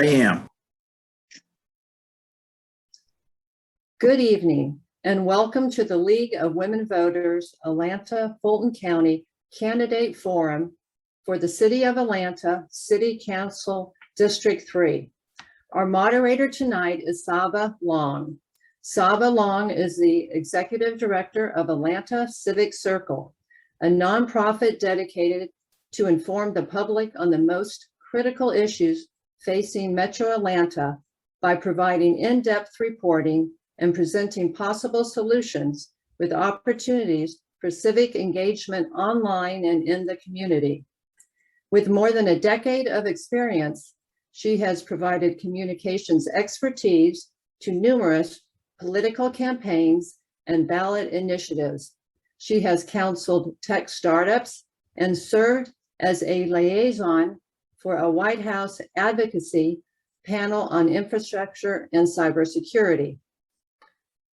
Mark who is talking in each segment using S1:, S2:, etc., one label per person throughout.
S1: am.
S2: Good evening and welcome to the League of Women Voters Atlanta Fulton County Candidate Forum for the City of Atlanta City Council District 3. Our moderator tonight is Saba Long. Saba Long is the Executive Director of Atlanta Civic Circle, a nonprofit dedicated to inform the public on the most critical issues facing Metro Atlanta by providing in-depth reporting and presenting possible solutions with opportunities for civic engagement online and in the community. With more than a decade of experience, she has provided communications expertise to numerous political campaigns and ballot initiatives. She has counseled tech startups and served as a liaison for a White House advocacy panel on infrastructure and cybersecurity.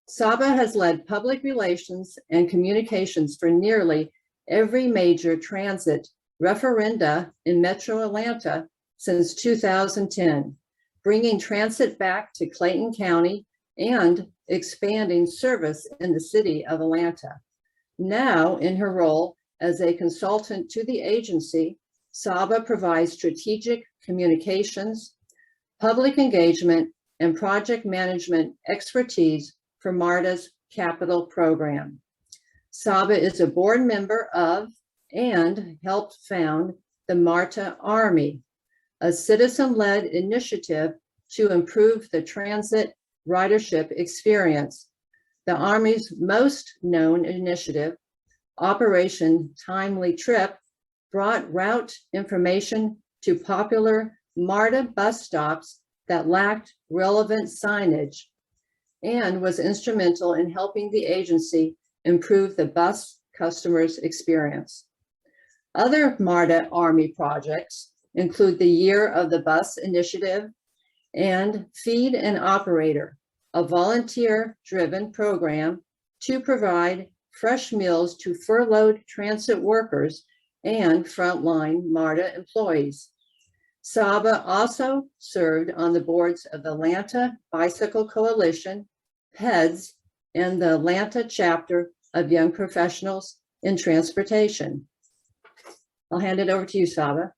S2: Saba has led public relations and communications for nearly every major transit referenda in Metro Atlanta since 2010, bringing transit back to Clayton County and expanding service in the city of Atlanta. Now, in her role as a consultant to the agency, Saba provides strategic communications, public engagement, and project management expertise for MARTA's capital program. Saba is a board member of and helped found the MARTA Army, a citizen-led initiative to improve the transit ridership experience. The Army's most known initiative, Operation Timely Trip, brought route information to popular MARTA bus stops that lacked relevant signage and was instrumental in helping the agency improve the bus customers' experience. Other MARTA Army projects include the Year of the Bus Initiative and Feed an Operator, a volunteer-driven program to provide fresh meals to furloughed transit workers and frontline MARTA employees. Saba also served on the boards of the Atlanta Bicycle Coalition, PEDS, and the Atlanta chapter of Young Professionals in Transportation. I'll hand it over to you, Saba.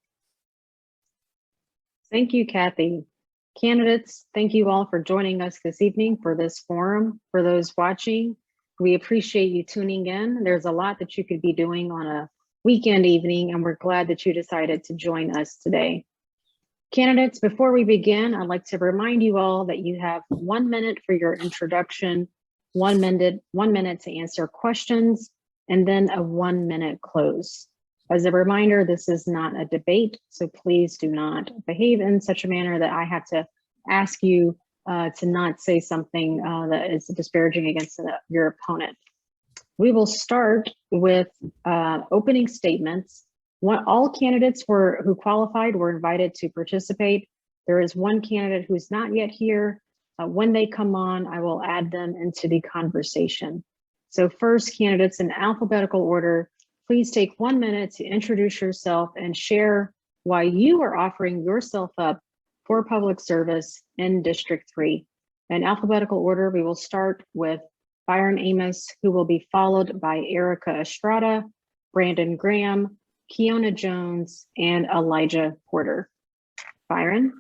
S3: Thank you, Kathy. Candidates, thank you all for joining us this evening for this forum. For those watching, we appreciate you tuning in. There's a lot that you could be doing on a weekend evening, and we're glad that you decided to join us today. Candidates, before we begin, I'd like to remind you all that you have 1 minute for your introduction, 1 minute to answer questions, and then a 1 minute close. As a reminder, this is not a debate, so please do not behave in such a manner that I have to ask you to not say something that is disparaging against your opponent. We will start with opening statements. All candidates who qualified were invited to participate. There is one candidate who's not yet here. When they come on, I will add them into the conversation. So first, candidates in alphabetical order, please take 1 minute to introduce yourself and share why you are offering yourself up for public service in District 3. In alphabetical order, we will start with Byron Amos, who will be followed by Erica Estrada, Brandon Graham, Keona Jones, and Elijah Porter. Byron.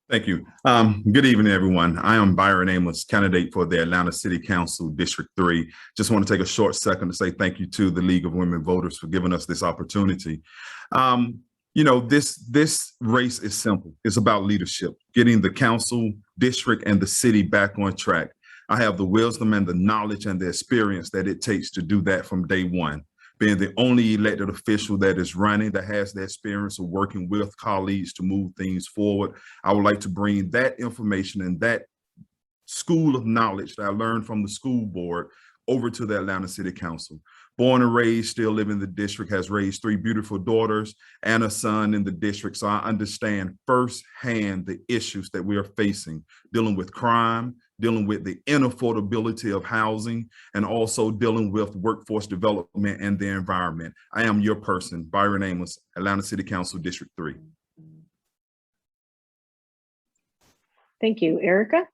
S4: Thank you. Good evening, everyone. I am Byron Amos, candidate for the Atlanta City Council District 3. Just want to take a short second to say thank you to the League of Women Voters for giving us this opportunity. You know, this race is simple. It's about leadership, getting the council, district, and the city back on track. I have the wisdom and the knowledge and the experience that it takes to do that from day one. Being the only elected official that is running, that has the experience of working with colleagues to move things forward, I would like to bring that information and that school of knowledge that I learned from the school board over to the Atlanta City Council. Born and raised, still live in the district, has raised 3 beautiful daughters and a son in the district. So I understand firsthand the issues that we are facing, dealing with crime, dealing with the inaffordability of housing, and also dealing with workforce development and the environment. I am your person, Byron Amos, Atlanta City Council District 3.
S3: Thank you. Erica?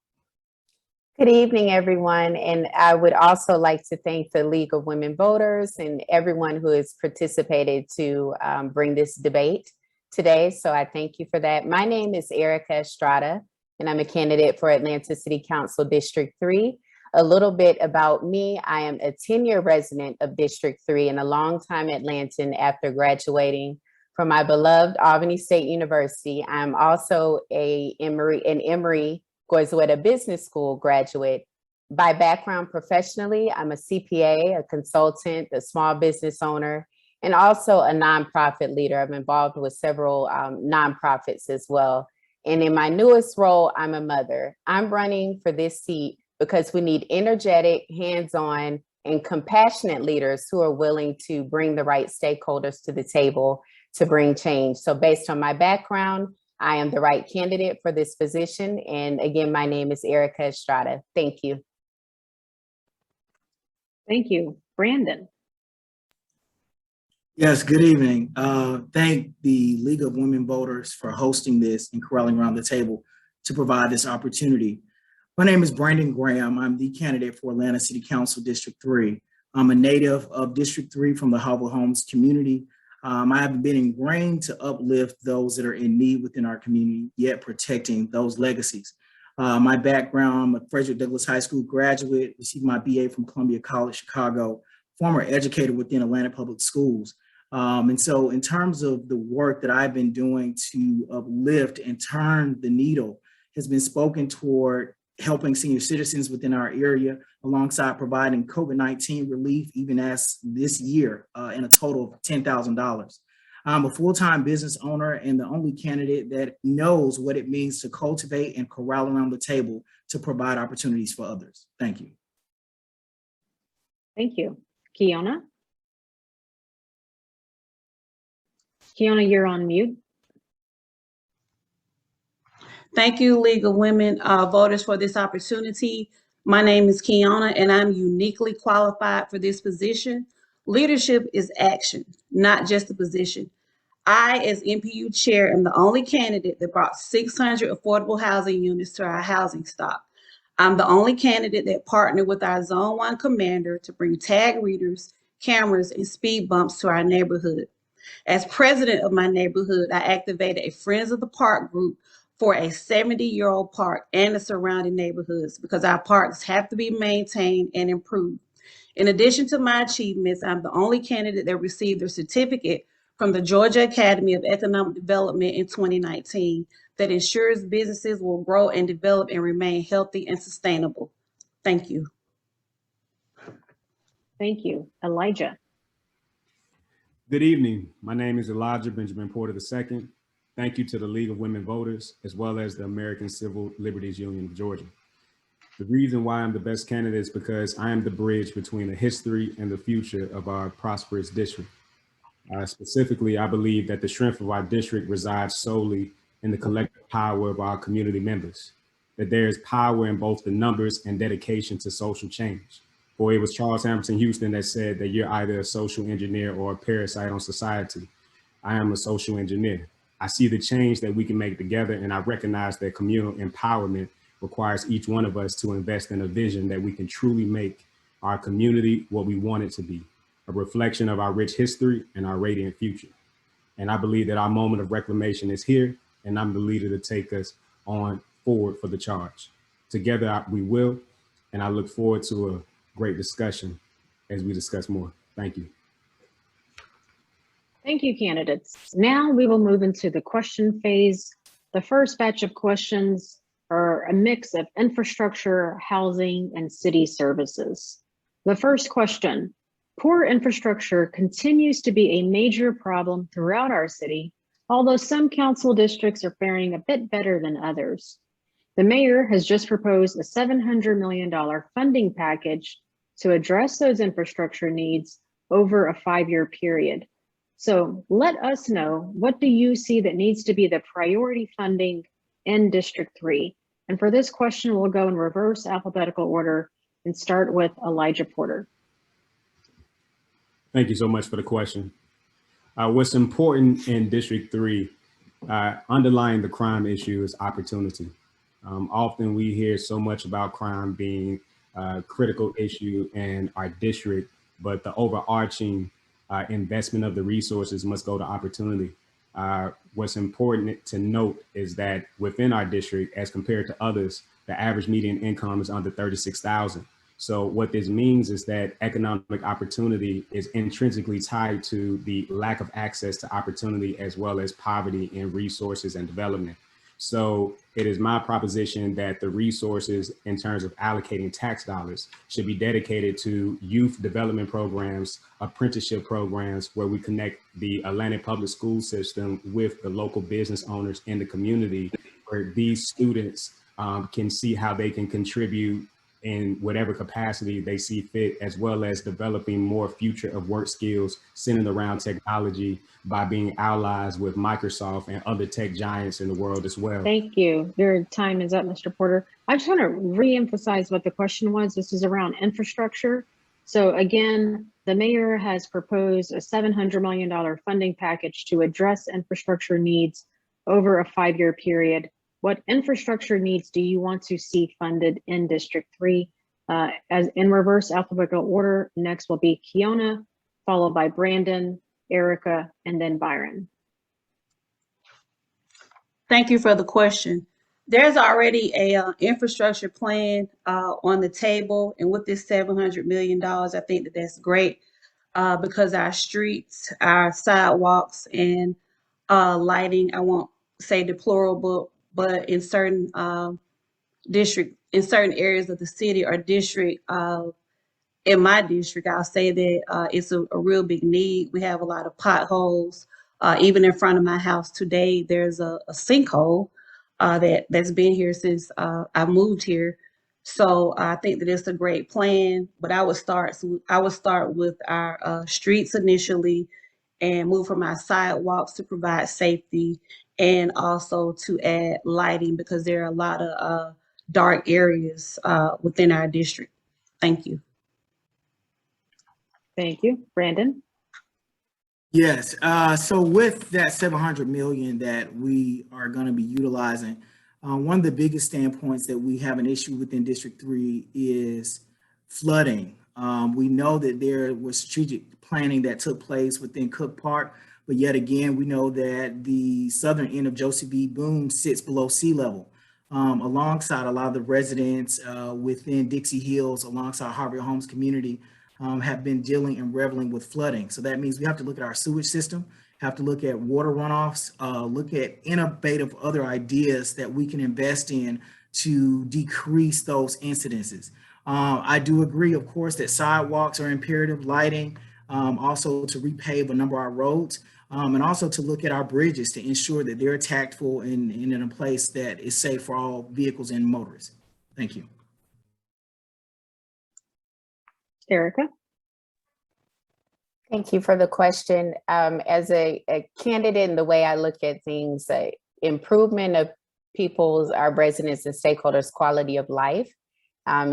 S1: Good evening, everyone. And I would also like to thank the League of Women Voters and everyone who has participated to bring this debate today. So I thank you for that. My name is Erica Estrada, and I'm a candidate for Atlanta City Council District 3. A little bit about me. I am a 10-year resident of District 3 and a longtime Atlantan after graduating from my beloved Albany State University. I'm also an Emory Goizueta Business School graduate. By background professionally, I'm a CPA, a consultant, a small business owner, and also a nonprofit leader. I'm involved with several nonprofits as well. And in my newest role, I'm a mother. I'm running for this seat because we need energetic, hands-on, and compassionate leaders who are willing to bring the right stakeholders to the table to bring change. So based on my background, I am the right candidate for this position. And again, my name is Erica Estrada. Thank you.
S3: Thank you. Brandon?
S5: Yes, good evening. Thank the League of Women Voters for hosting this and corralling around the table to provide this opportunity. My name is Brandon Graham. I'm the candidate for Atlanta City Council District 3. I'm a native of District 3 from the Harvard Homes community. I have been ingrained to uplift those that are in need within our community, yet protecting those legacies. My background, I'm a Frederick Douglass High School graduate, received my BA from Columbia College, Chicago, former educator within Atlanta Public Schools. And so in terms of the work that I've been doing to uplift and turn the needle has been spoken toward helping senior citizens within our area, alongside providing COVID-19 relief, even as this year, in a total of $10,000. I'm a full-time business owner and the only candidate that knows what it means to cultivate and corral around the table to provide opportunities for others. Thank you.
S3: Thank you. Kiana? Kiana, you're on mute.
S6: Thank you, League of Women Voters, for this opportunity. My name is Kiana, and I'm uniquely qualified for this position. Leadership is action, not just a position. I, as MPU chair, am the only candidate that brought 600 affordable housing units to our housing stock. I'm the only candidate that partnered with our Zone 1 commander to bring tag readers, cameras, and speed bumps to our neighborhood. As president of my neighborhood, I activated a Friends of the Park group for a 70-year-old park and the surrounding neighborhoods, because our parks have to be maintained and improved. In addition to my achievements, I'm the only candidate that received a certificate from the Georgia Academy of Economic Development in 2019 that ensures businesses will grow and develop and remain healthy and sustainable. Thank you.
S3: Thank you. Elijah?
S7: Good evening. My name is Elijah Benjamin Porter II. Thank you to the League of Women Voters, as well as the American Civil Liberties Union of Georgia. The reason why I'm the best candidate is because I am the bridge between the history and the future of our prosperous district. Specifically, I believe that the strength of our district resides solely in the collective power of our community members, that there is power in both the numbers and dedication to social change. For it was Charles Hamilton Houston that said that you're either a social engineer or a parasite on society. I am a social engineer. I see the change that we can make together, and I recognize that communal empowerment requires each one of us to invest in a vision that we can truly make our community what we want it to be, a reflection of our rich history and our radiant future. And I believe that our moment of reclamation is here, and I'm the leader to take us on forward for the charge. Together we will, and I look forward to a great discussion as we discuss more. Thank you.
S3: Thank you, candidates. Now we will move into the question phase. The first batch of questions are a mix of infrastructure, housing, and city services. The first question: poor infrastructure continues to be a major problem throughout our city, although some council districts are faring a bit better than others. The mayor has just proposed a $700 million funding package to address those infrastructure needs over a 5-year period. So let us know, what do you see that needs to be the priority funding in District 3? And for this question, we'll go in reverse alphabetical order and start with Elijah Porter.
S7: Thank you so much for the question. What's important in District 3, underlying the crime issue, is opportunity. Often we hear so much about crime being a critical issue in our district, but the overarching investment of the resources must go to opportunity. What's important to note is that within our district, as compared to others, the average median income is under 36,000. So what this means is that economic opportunity is intrinsically tied to the lack of access to opportunity, as well as poverty in resources and development. So it is my proposition that the resources in terms of allocating tax dollars should be dedicated to youth development programs, apprenticeship programs, where we connect the Atlanta public school system with the local business owners in the community, where these students can see how they can contribute in whatever capacity they see fit, as well as developing more future of work skills centered around technology by being allies with Microsoft and other tech giants in the world as well.
S3: Thank you. Your time is up, Mr. Porter. I just want to reemphasize what the question was. This is around infrastructure. So again, the mayor has proposed a $700 million funding package to address infrastructure needs over a 5-year period. What infrastructure needs do you want to see funded in District 3? As in reverse alphabetical order, next will be Kiona, followed by Brandon, Erica, and then Byron.
S6: Thank you for the question. There's already a infrastructure plan on the table, and with this $700 million, I think that that's great because our streets, our sidewalks, and lighting, I won't say deplorable, but in certain certain areas of the city or district, in my district, I'll say that it's a real big need. We have a lot of potholes. Even in front of my house today, there's a sinkhole that's been here since I moved here. So I think that it's a great plan, but I would start with our streets initially and move from our sidewalks to provide safety, and also to add lighting because there are a lot of dark areas within our district. Thank you.
S3: Thank you. Brandon?
S5: Yes, so with that 700 million that we are going to be utilizing, one of the biggest standpoints that we have an issue within District 3 is flooding. We know that there was strategic planning that took place within Cook Park, but yet again, we know that the southern end of Joseph B. Boone sits below sea level, alongside a lot of the residents within Dixie Hills, alongside Harvard Homes community, have been dealing and reveling with flooding. So that means we have to look at our sewage system, have to look at water runoffs, look at innovative other ideas that we can invest in to decrease those incidences. I do agree, of course, that sidewalks are imperative, lighting, also to repave a number of our roads, and also to look at our bridges to ensure that they're tactful and in a place that is safe for all vehicles and motorists. Thank you.
S3: Erica?
S1: Thank you for the question. As a candidate, and the way I look at things, improvement of our residents and stakeholders' quality of life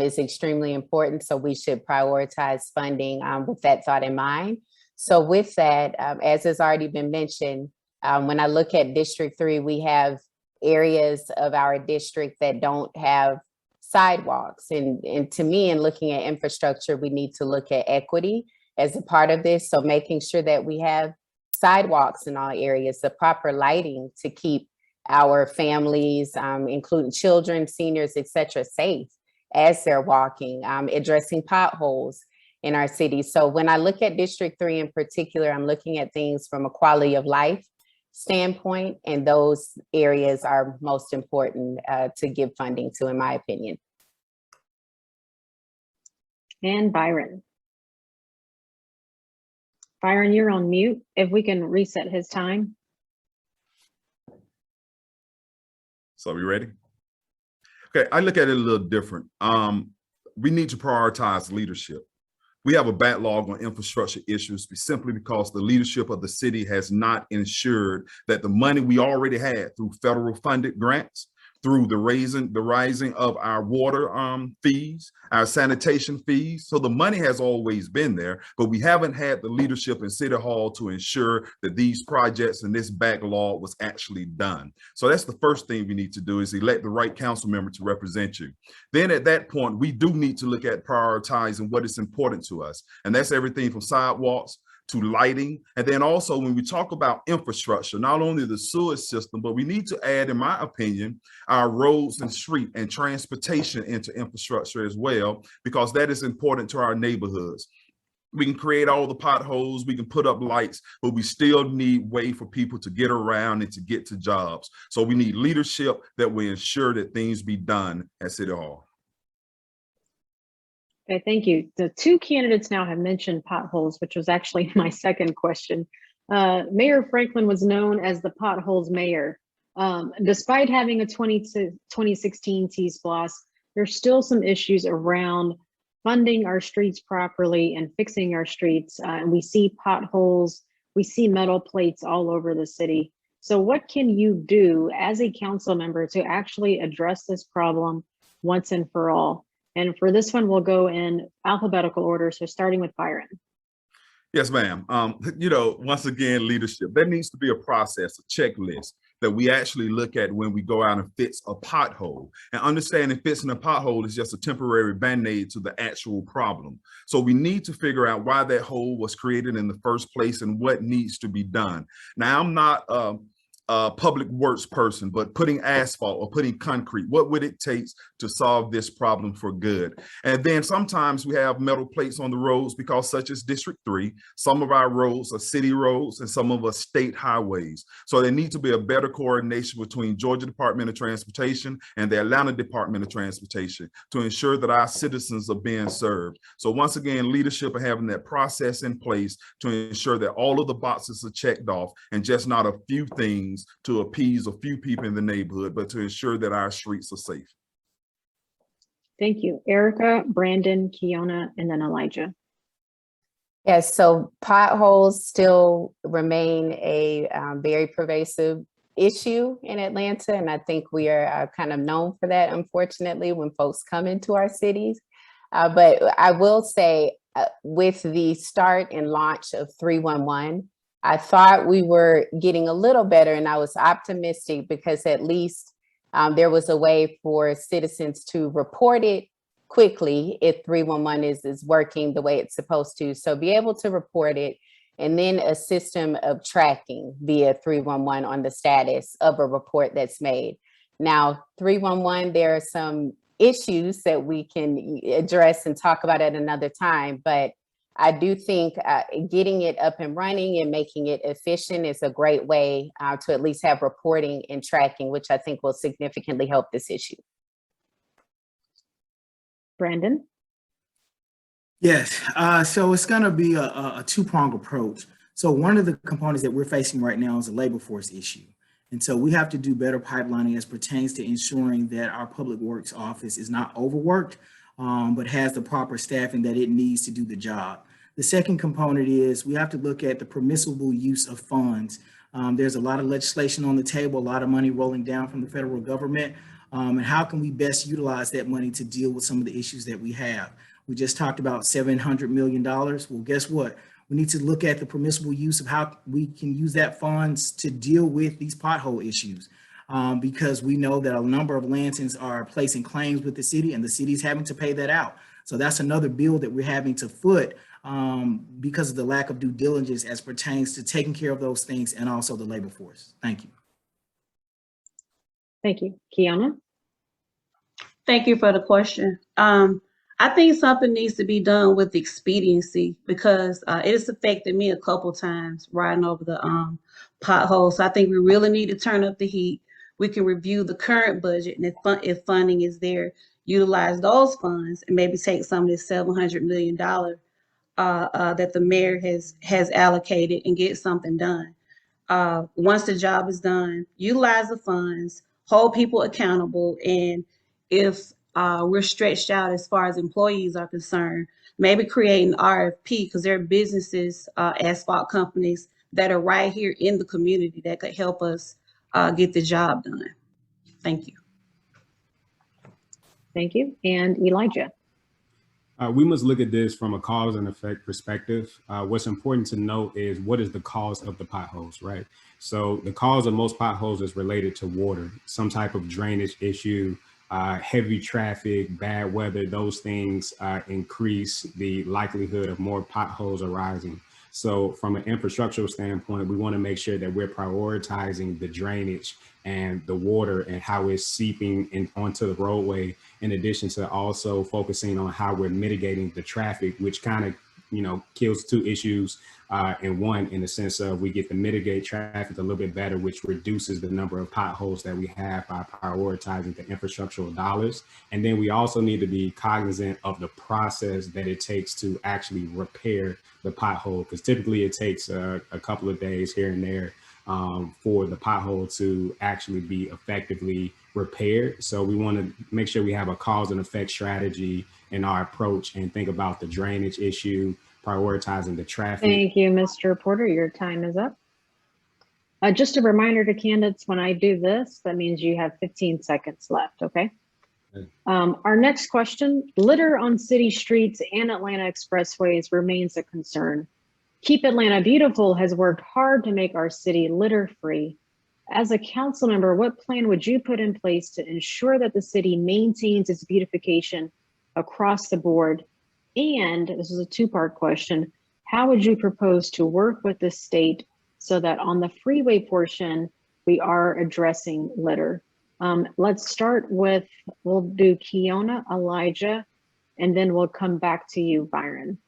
S1: is extremely important. So we should prioritize funding with that thought in mind. So with that, as has already been mentioned, when I look at District 3, we have areas of our district that don't have sidewalks. And to me, in looking at infrastructure, we need to look at equity as a part of this. So making sure that we have sidewalks in all areas, the proper lighting to keep our families, including children, seniors, et cetera, safe as they're walking, addressing potholes in our city. So when I look at District 3 in particular, I'm looking at things from a quality of life standpoint, and those areas are most important to give funding to, in my opinion.
S3: And Byron. Byron, you're on mute. If we can reset his time.
S4: So are we ready? Okay, I look at it a little different. We need to prioritize leadership. We have a backlog on infrastructure issues simply because the leadership of the city has not ensured that the money we already had through federal funded grants through the rising of our water fees, our sanitation fees. So the money has always been there, but we haven't had the leadership in City Hall to ensure that these projects and this backlog was actually done. So that's the first thing we need to do, is elect the right council member to represent you. Then at that point, we do need to look at prioritizing what is important to us. And that's everything from sidewalks to lighting. And then also when we talk about infrastructure, not only the sewage system, but we need to add, in my opinion, our roads and street and transportation into infrastructure as well, because that is important to our neighborhoods. We can create all the potholes, we can put up lights, but we still need way for people to get around and to get to jobs. So we need leadership that will ensure that things be done at City Hall.
S3: Okay, thank you. The two candidates now have mentioned potholes, which was actually my second question. Mayor Franklin was known as the potholes mayor. Despite having a 2016 T-SPLOS, there's still some issues around funding our streets properly and fixing our streets. And we see potholes, we see metal plates all over the city. So what can you do as a council member to actually address this problem once and for all? And for this one, we'll go in alphabetical order. So starting with Byron.
S4: Yes, ma'am. Once again, leadership. There needs to be a process, a checklist that we actually look at when we go out and fix a pothole. And understanding fixing a pothole is just a temporary band-aid to the actual problem. So we need to figure out why that hole was created in the first place and what needs to be done. Now, I'm not a public works person, but putting asphalt or putting concrete, what would it take to solve this problem for good? And then sometimes we have metal plates on the roads because, such as District 3, some of our roads are city roads and some of us state highways. So there needs to be a better coordination between Georgia Department of Transportation and the Atlanta Department of Transportation to ensure that our citizens are being served. So once again, leadership and having that process in place to ensure that all of the boxes are checked off and just not a few things to appease a few people in the neighborhood, but to ensure that our streets are safe.
S3: Thank you. Erica, Brandon, Kiana, and then Elijah.
S1: Yes, so potholes still remain a very pervasive issue in Atlanta. And I think we are kind of known for that, unfortunately, when folks come into our cities. But I will say with the start and launch of 311, I thought we were getting a little better, and I was optimistic because at least there was a way for citizens to report it quickly if 311 is working the way it's supposed to. So be able to report it, and then a system of tracking via 311 on the status of a report that's made. Now, 311, there are some issues that we can address and talk about at another time, but I do think getting it up and running and making it efficient is a great way to at least have reporting and tracking, which I think will significantly help this issue.
S3: Brandon?
S5: Yes, so it's going to be a two-pronged approach. So one of the components that we're facing right now is a labor force issue. And so we have to do better pipelining as pertains to ensuring that our public works office is not overworked, but has the proper staffing that it needs to do the job. The second component is we have to look at the permissible use of funds. There's a lot of legislation on the table, a lot of money rolling down from the federal government. And how can we best utilize that money to deal with some of the issues that we have? We just talked about $700 million. Well, guess what? We need to look at the permissible use of how we can use that funds to deal with these pothole issues. Because we know that a number of Lansings are placing claims with the city and the city's having to pay that out. So that's another bill that we're having to foot because of the lack of due diligence as pertains to taking care of those things and also the labor force. Thank you.
S3: Thank you. Kiana?
S6: Thank you for the question. I think something needs to be done with expediency because it has affected me a couple times riding over the potholes. So I think we really need to turn up the heat. We can review the current budget, and if funding is there, utilize those funds and maybe take some of this $700 million that the mayor has allocated and get something done. Once the job is done, utilize the funds, hold people accountable, and if we're stretched out as far as employees are concerned, maybe create an RFP because there are businesses, asphalt companies that are right here in the community that could help us get the job done. Thank you.
S3: Thank you. And Elijah.
S7: We must look at this from a cause and effect perspective. What's important to note is what is the cause of the potholes, right? So the cause of most potholes is related to water, some type of drainage issue, heavy traffic, bad weather. Those things increase the likelihood of more potholes arising. So from an infrastructural standpoint, we want to make sure that we're prioritizing the drainage and the water and how it's seeping in onto the roadway, in addition to also focusing on how we're mitigating the traffic, which kind of, kills two issues in one, in the sense of we get to mitigate traffic a little bit better, which reduces the number of potholes that we have by prioritizing the infrastructural dollars. And then we also need to be cognizant of the process that it takes to actually repair the pothole, because typically it takes a couple of days here and there for the pothole to actually be effectively repaired. So we want to make sure we have a cause and effect strategy in our approach and think about the drainage issue, prioritizing the traffic.
S3: Thank you, Mr. Porter. Your time is up. Just a reminder to candidates, when I do this, that means you have 15 seconds left, okay? Our next question, litter on city streets and Atlanta expressways remains a concern. Keep Atlanta Beautiful has worked hard to make our city litter-free. As a council member, what plan would you put in place to ensure that the city maintains its beautification across the board? And this is a two-part question. How would you propose to work with the state so that on the freeway portion, we are addressing litter? Let's start with, we'll do Kiona, Elijah, and then we'll come back to you, Byron.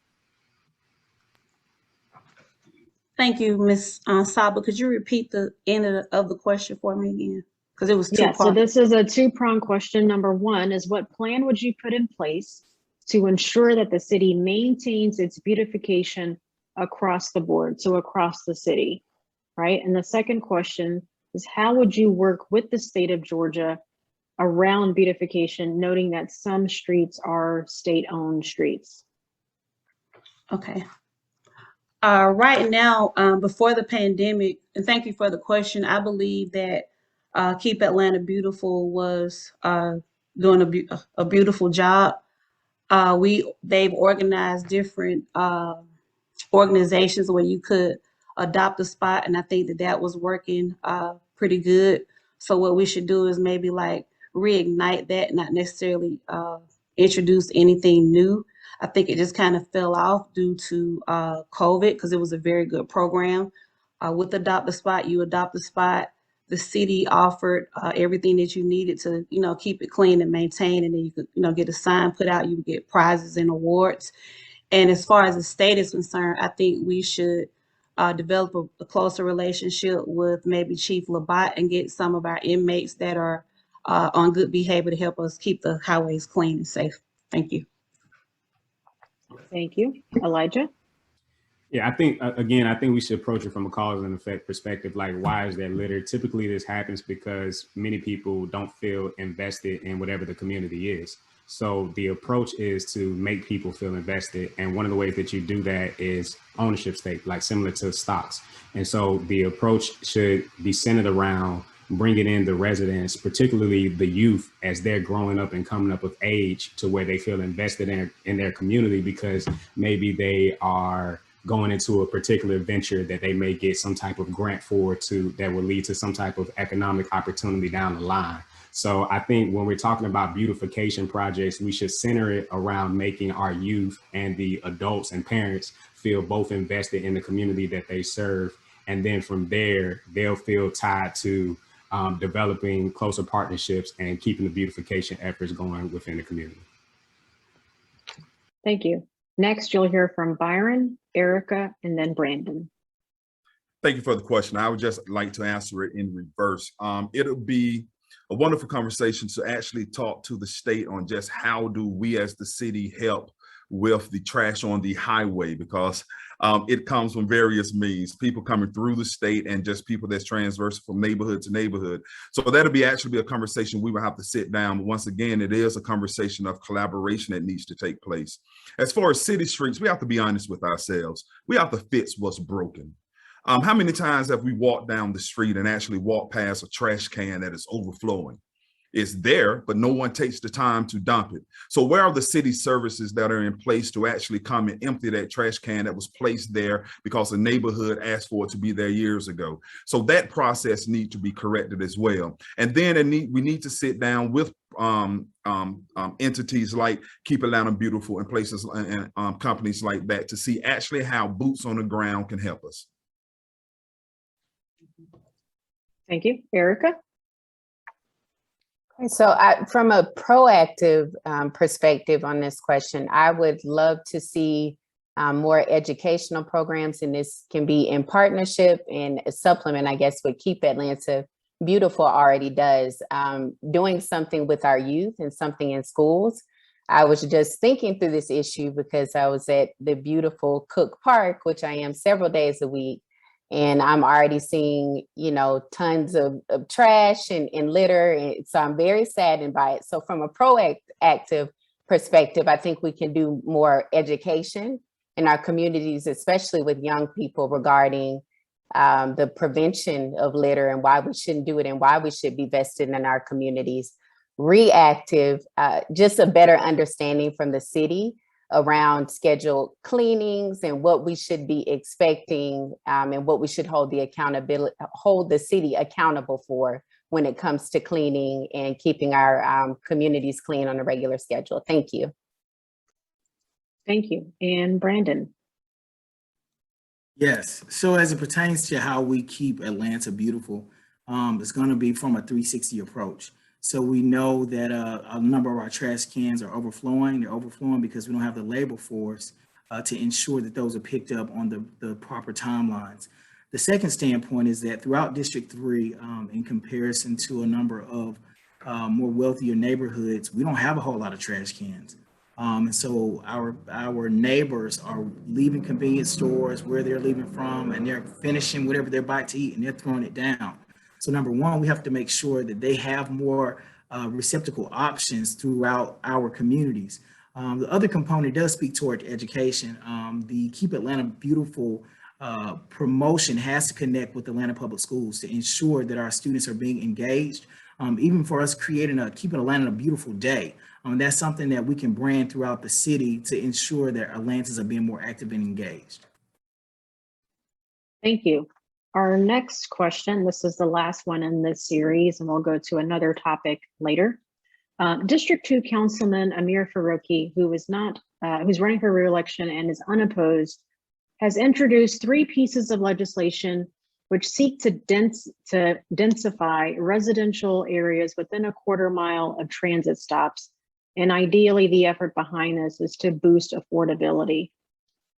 S6: Thank you, Ms. Saba. Could you repeat the end of the question for me again? Because it was two
S3: Yeah, so
S6: parts.
S3: this is a two-pronged question. Number one is, what plan would you put in place to ensure that the city maintains its beautification across the board, so across the city, right? And the second question is, how would you work with the state of Georgia around beautification, noting that some streets are state-owned streets?
S6: Okay. Right now, before the pandemic, and thank you for the question, I believe that Keep Atlanta Beautiful was doing a beautiful job. They've organized different organizations where you could adopt a spot, and I think that was working pretty good. So what we should do is maybe like reignite that, not necessarily introduce anything new. I think it just kind of fell off due to COVID, because it was a very good program. With Adopt a Spot, you adopt a spot. The city offered everything that you needed to, keep it clean and maintain, and then you could, get a sign put out. You would get prizes and awards. And as far as the state is concerned, I think we should develop a closer relationship with maybe Chief Labatt and get some of our inmates that are on good behavior to help us keep the highways clean and safe. Thank you.
S3: Thank you. Elijah?
S7: Yeah, I think, again, I think we should approach it from a cause and effect perspective. Like, why is there litter? Typically, this happens because many people don't feel invested in whatever the community is. So the approach is to make people feel invested. And one of the ways that you do that is ownership stake, like similar to stocks. And so the approach should be centered around bringing in the residents, particularly the youth, as they're growing up and coming up with age, to where they feel invested in their community, because maybe they are going into a particular venture that they may get some type of grant for, that will lead to some type of economic opportunity down the line. So I think when we're talking about beautification projects, we should center it around making our youth and the adults and parents feel both invested in the community that they serve. And then from there, they'll feel tied to developing closer partnerships and keeping the beautification efforts going within the community.
S3: Thank you. Next, you'll hear from Byron, Erica, and then Brandon.
S4: Thank you for the question. I would just like to answer it in reverse. It'll be a wonderful conversation to actually talk to the state on just how do we as the city help with the trash on the highway, because it comes from various means, people coming through the state and just people that's transversal from neighborhood to neighborhood. So that'll be actually a conversation we will have to sit down. But once again, it is a conversation of collaboration that needs to take place. As far as city streets, we have to be honest with ourselves. We have to fix what's broken. How many times have we walked down the street and actually walked past a trash can that is overflowing? It's there, but no one takes the time to dump it. So where are the city services that are in place to actually come and empty that trash can that was placed there because the neighborhood asked for it to be there years ago? So that process needs to be corrected as well. And then we need to sit down with entities like Keep Atlanta Beautiful and places and companies like that to see actually how boots on the ground can help us.
S3: Thank you. Erica?
S1: So from a proactive perspective on this question, I would love to see more educational programs, and this can be in partnership and a supplement, I guess, what Keep Atlanta Beautiful already does, doing something with our youth and something in schools. I was just thinking through this issue because I was at the beautiful Cook Park, which I am several days a week, and I'm already seeing, you know, tons of trash and litter. And so I'm very saddened by it. So from a proactive perspective, I think we can do more education in our communities, especially with young people, regarding the prevention of litter and why we shouldn't do it and why we should be vested in our communities. Reactive, just a better understanding from the city around scheduled cleanings and what we should be expecting, and what we should hold the city accountable for when it comes to cleaning and keeping our communities clean on a regular schedule. Thank you.
S3: Thank you. And Brandon?
S5: Yes. So as it pertains to how we keep Atlanta beautiful, it's going to be from a 360 approach. So we know that a number of our trash cans are overflowing. They're overflowing because we don't have the labor force to ensure that those are picked up on the proper timelines. The second standpoint is that throughout District 3, in comparison to a number of more wealthier neighborhoods, we don't have a whole lot of trash cans. And so our neighbors are leaving convenience stores where they're leaving from, and they're finishing whatever they're about to eat and they're throwing it down. So number one, we have to make sure that they have more receptacle options throughout our communities. The other component does speak toward education. The Keep Atlanta Beautiful promotion has to connect with Atlanta Public Schools to ensure that our students are being engaged. Even for us creating Keeping Atlanta a Beautiful Day, that's something that we can brand throughout the city to ensure that Atlantans are being more active and engaged.
S3: Thank you. Our next question, this is the last one in this series, and we'll go to another topic later. District 2 Councilman Amir Faruqi, who's running for re-election and is unopposed, has introduced 3 pieces of legislation which seek to densify residential areas within a quarter-mile of transit stops. And ideally, the effort behind this is to boost affordability.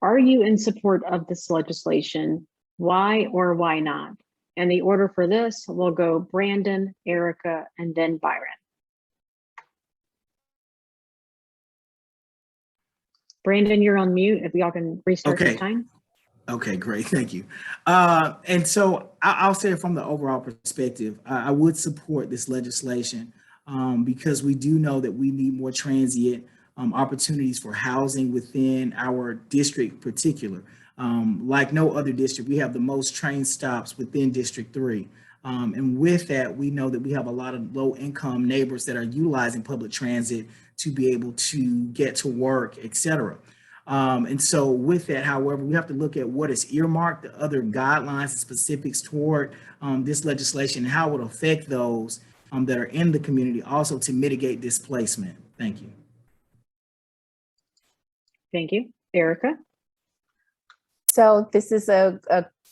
S3: Are you in support of this legislation? Why or why not? And the order for this will go Brandon, Erica, and then Byron. Brandon, you're on mute. If y'all can restart your time.
S5: Okay, great. Thank you. And so I'll say from the overall perspective, I would support this legislation because we do know that we need more transient opportunities for housing within our district in particular. Like no other district, we have the most train stops within District 3. And with that, we know that we have a lot of low income neighbors that are utilizing public transit to be able to get to work, et cetera. And so with that, however, we have to look at what is earmarked, the other guidelines and specifics toward this legislation, and how it will affect those that are in the community also to mitigate displacement. Thank you.
S3: Thank you. Erica?
S1: So this is a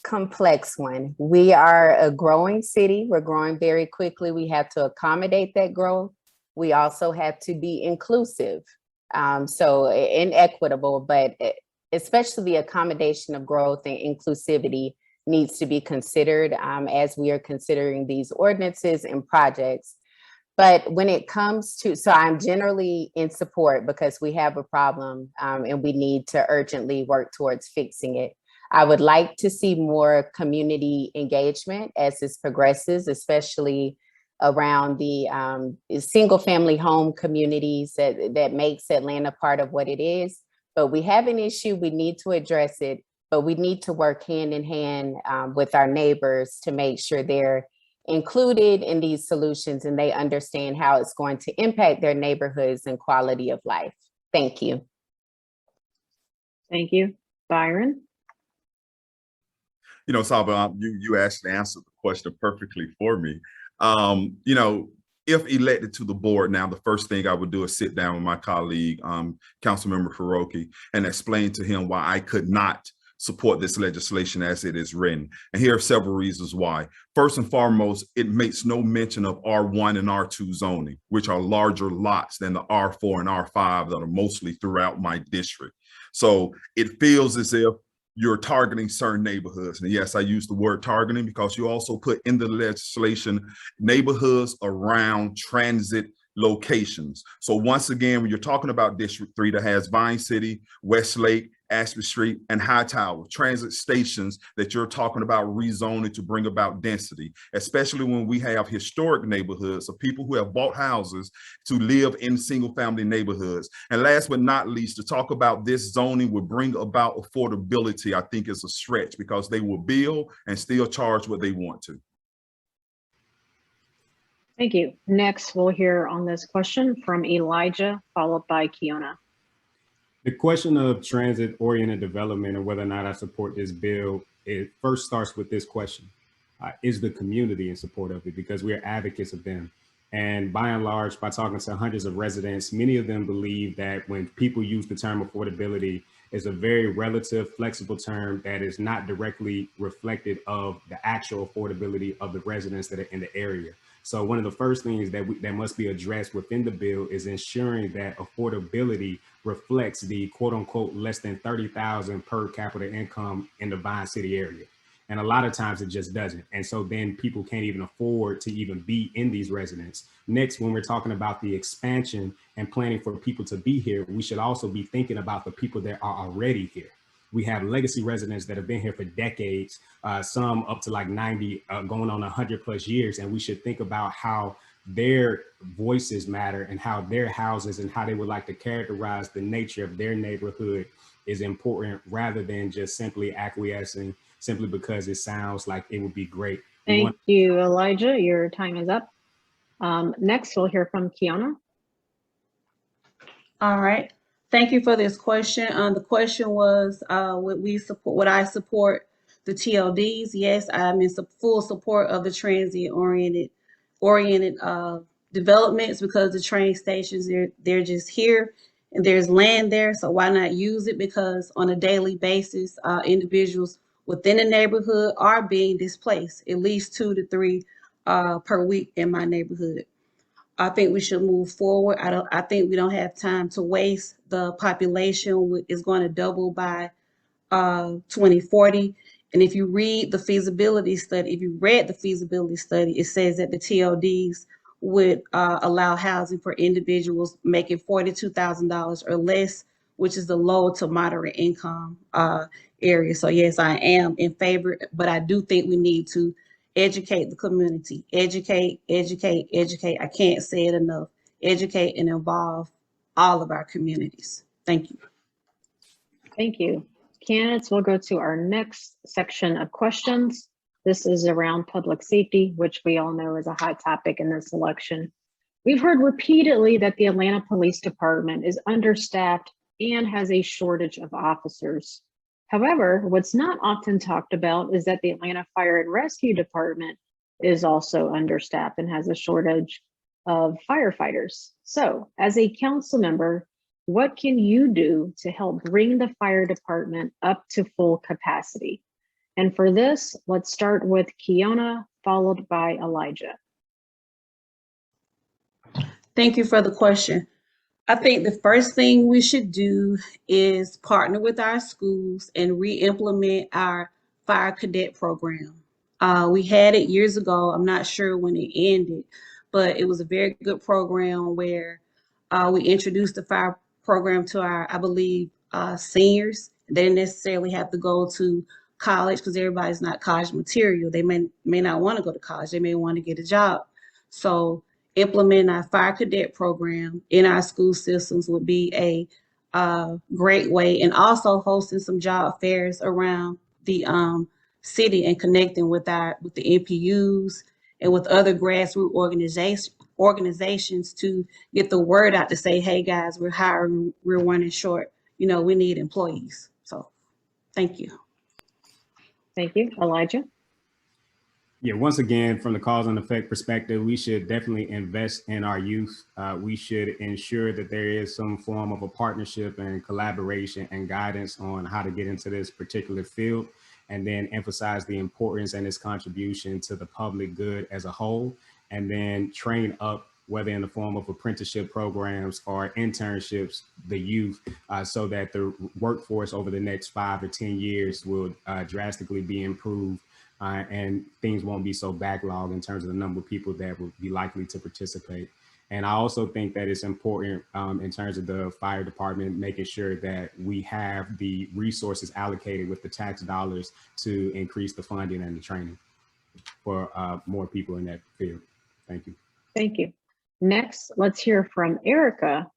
S1: complex one. We are a growing city. We're growing very quickly. We have to accommodate that growth. We also have to be inclusive, so inequitable, but especially the accommodation of growth and inclusivity needs to be considered as we are considering these ordinances and projects. But when it comes to, so I'm generally in support because we have a problem and we need to urgently work towards fixing it. I would like to see more community engagement as this progresses, especially around the single family home communities that makes Atlanta part of what it is. But we have an issue, we need to address it, but we need to work hand in hand with our neighbors to make sure they're included in these solutions and they understand how it's going to impact their neighborhoods and quality of life. Thank you.
S3: Thank you. Byron?
S4: You know, Saba, you actually answered the question perfectly for me. You know, if elected to the board now, the first thing I would do is sit down with my colleague, Councilmember Faroki, and explain to him why I could not support this legislation as it is written. And here are several reasons why. First and foremost, it makes no mention of R1 and R2 zoning, which are larger lots than the R4 and R5 that are mostly throughout my district. So it feels as if you're targeting certain neighborhoods. And yes, I use the word targeting because you also put in the legislation neighborhoods around transit locations. So once again, when you're talking about District 3 that has Vine City, Westlake, Ashby Street, and Hightower, transit stations that you're talking about rezoning to bring about density, especially when we have historic neighborhoods of people who have bought houses to live in single family neighborhoods. And last but not least, to talk about this zoning would bring about affordability, I think is a stretch because they will bill and still charge what they want to.
S3: Thank you. Next, we'll hear on this question from Elijah, followed by Kiona.
S7: The question of transit-oriented development and whether or not I support this bill, it first starts with this question. Is the community in support of it? Because we're advocates of them. And by and large, by talking to hundreds of residents, many of them believe that when people use the term affordability, it's a very relative, flexible term that is not directly reflected of the actual affordability of the residents that are in the area. So one of the first things that must be addressed within the bill is ensuring that affordability reflects the quote unquote less than 30,000 per capita income in the Vine City area. And a lot of times it just doesn't. And so then people can't even afford to even be in these residences. Next, when we're talking about the expansion and planning for people to be here, we should also be thinking about the people that are already here. We have legacy residents that have been here for decades, some up to like 90, going on 100 plus years. And we should think about how their voices matter and how their houses and how they would like to characterize the nature of their neighborhood is important rather than just simply acquiescing simply because it sounds like it would be great.
S3: Thank you, Elijah. Your time is up. Next, we'll hear from Kiona.
S6: All right. Thank you for this question. The question was, would I support the TLDs? Yes, I'm in full support of the transit-oriented developments because the train stations, they're just here and there's land there. So why not use it? Because on a daily basis, individuals within the neighborhood are being displaced, at least 2 to 3 per week in my neighborhood. I think we should move forward. I think we don't have time to waste. The population is going to double by 2040. And if you read the feasibility study, it says that the TLDs would allow housing for individuals making $42,000 or less, which is the low to moderate income area. So yes, I am in favor, but I do think we need to educate the community, educate. I can't say it enough. Educate and involve all of our communities. Thank you.
S3: Thank you. Candidates, we'll go to our next section of questions. This is around public safety, which we all know is a hot topic in this election. We've heard repeatedly that the Atlanta Police Department is understaffed and has a shortage of officers. However, what's not often talked about is that the Atlanta Fire and Rescue Department is also understaffed and has a shortage of firefighters. So as a council member, what can you do to help bring the fire department up to full capacity? And for this, let's start with Kiona, followed by Elijah.
S6: Thank you for the question. I think the first thing we should do is partner with our schools and re-implement our fire cadet program. We had it years ago. I'm not sure when it ended, but it was a very good program where we introduced the fire program to our, I believe, seniors. They didn't necessarily have to go to college because everybody's not college material. They may not want to go to college. They may want to get a job. So implementing our fire cadet program in our school systems would be a great way, and also hosting some job fairs around the city and connecting with the NPUs and with other grassroots organizations to get the word out to say, hey guys, we're hiring, we're running short, we need employees. So thank you.
S3: Thank you. Elijah?
S7: Yeah, once again, from the cause and effect perspective, we should definitely invest in our youth. We should ensure that there is some form of a partnership and collaboration and guidance on how to get into this particular field, and then emphasize the importance and its contribution to the public good as a whole, and then train up, whether in the form of apprenticeship programs or internships, the youth, so that the workforce over the next 5 or 10 years will drastically be improved. And things won't be so backlogged in terms of the number of people that will be likely to participate. And I also think that it's important in terms of the fire department, making sure that we have the resources allocated with the tax dollars to increase the funding and the training for more people in that field. Thank you.
S3: Thank you. Next, let's hear from Erica.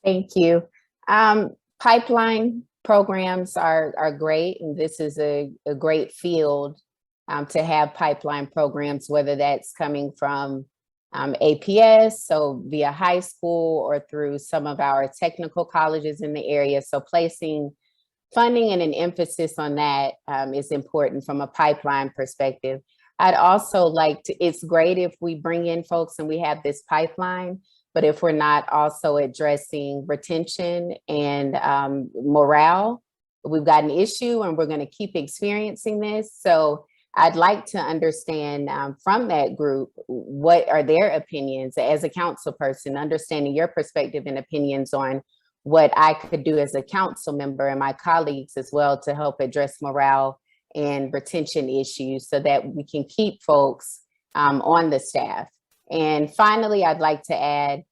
S1: Thank you. Pipeline programs are great, and this is a great field to have pipeline programs, whether that's coming from APS, so via high school, or through some of our technical colleges in the area. So placing funding and an emphasis on that is important from a pipeline perspective. I'd also like to, it's great if we bring in folks and we have this pipeline, but if we're not also addressing retention and morale, we've got an issue and we're going to keep experiencing this. So I'd like to understand from that group, what are their opinions as a council person, understanding your perspective and opinions on what I could do as a council member and my colleagues as well to help address morale and retention issues so that we can keep folks on the staff. And finally, I'd like to add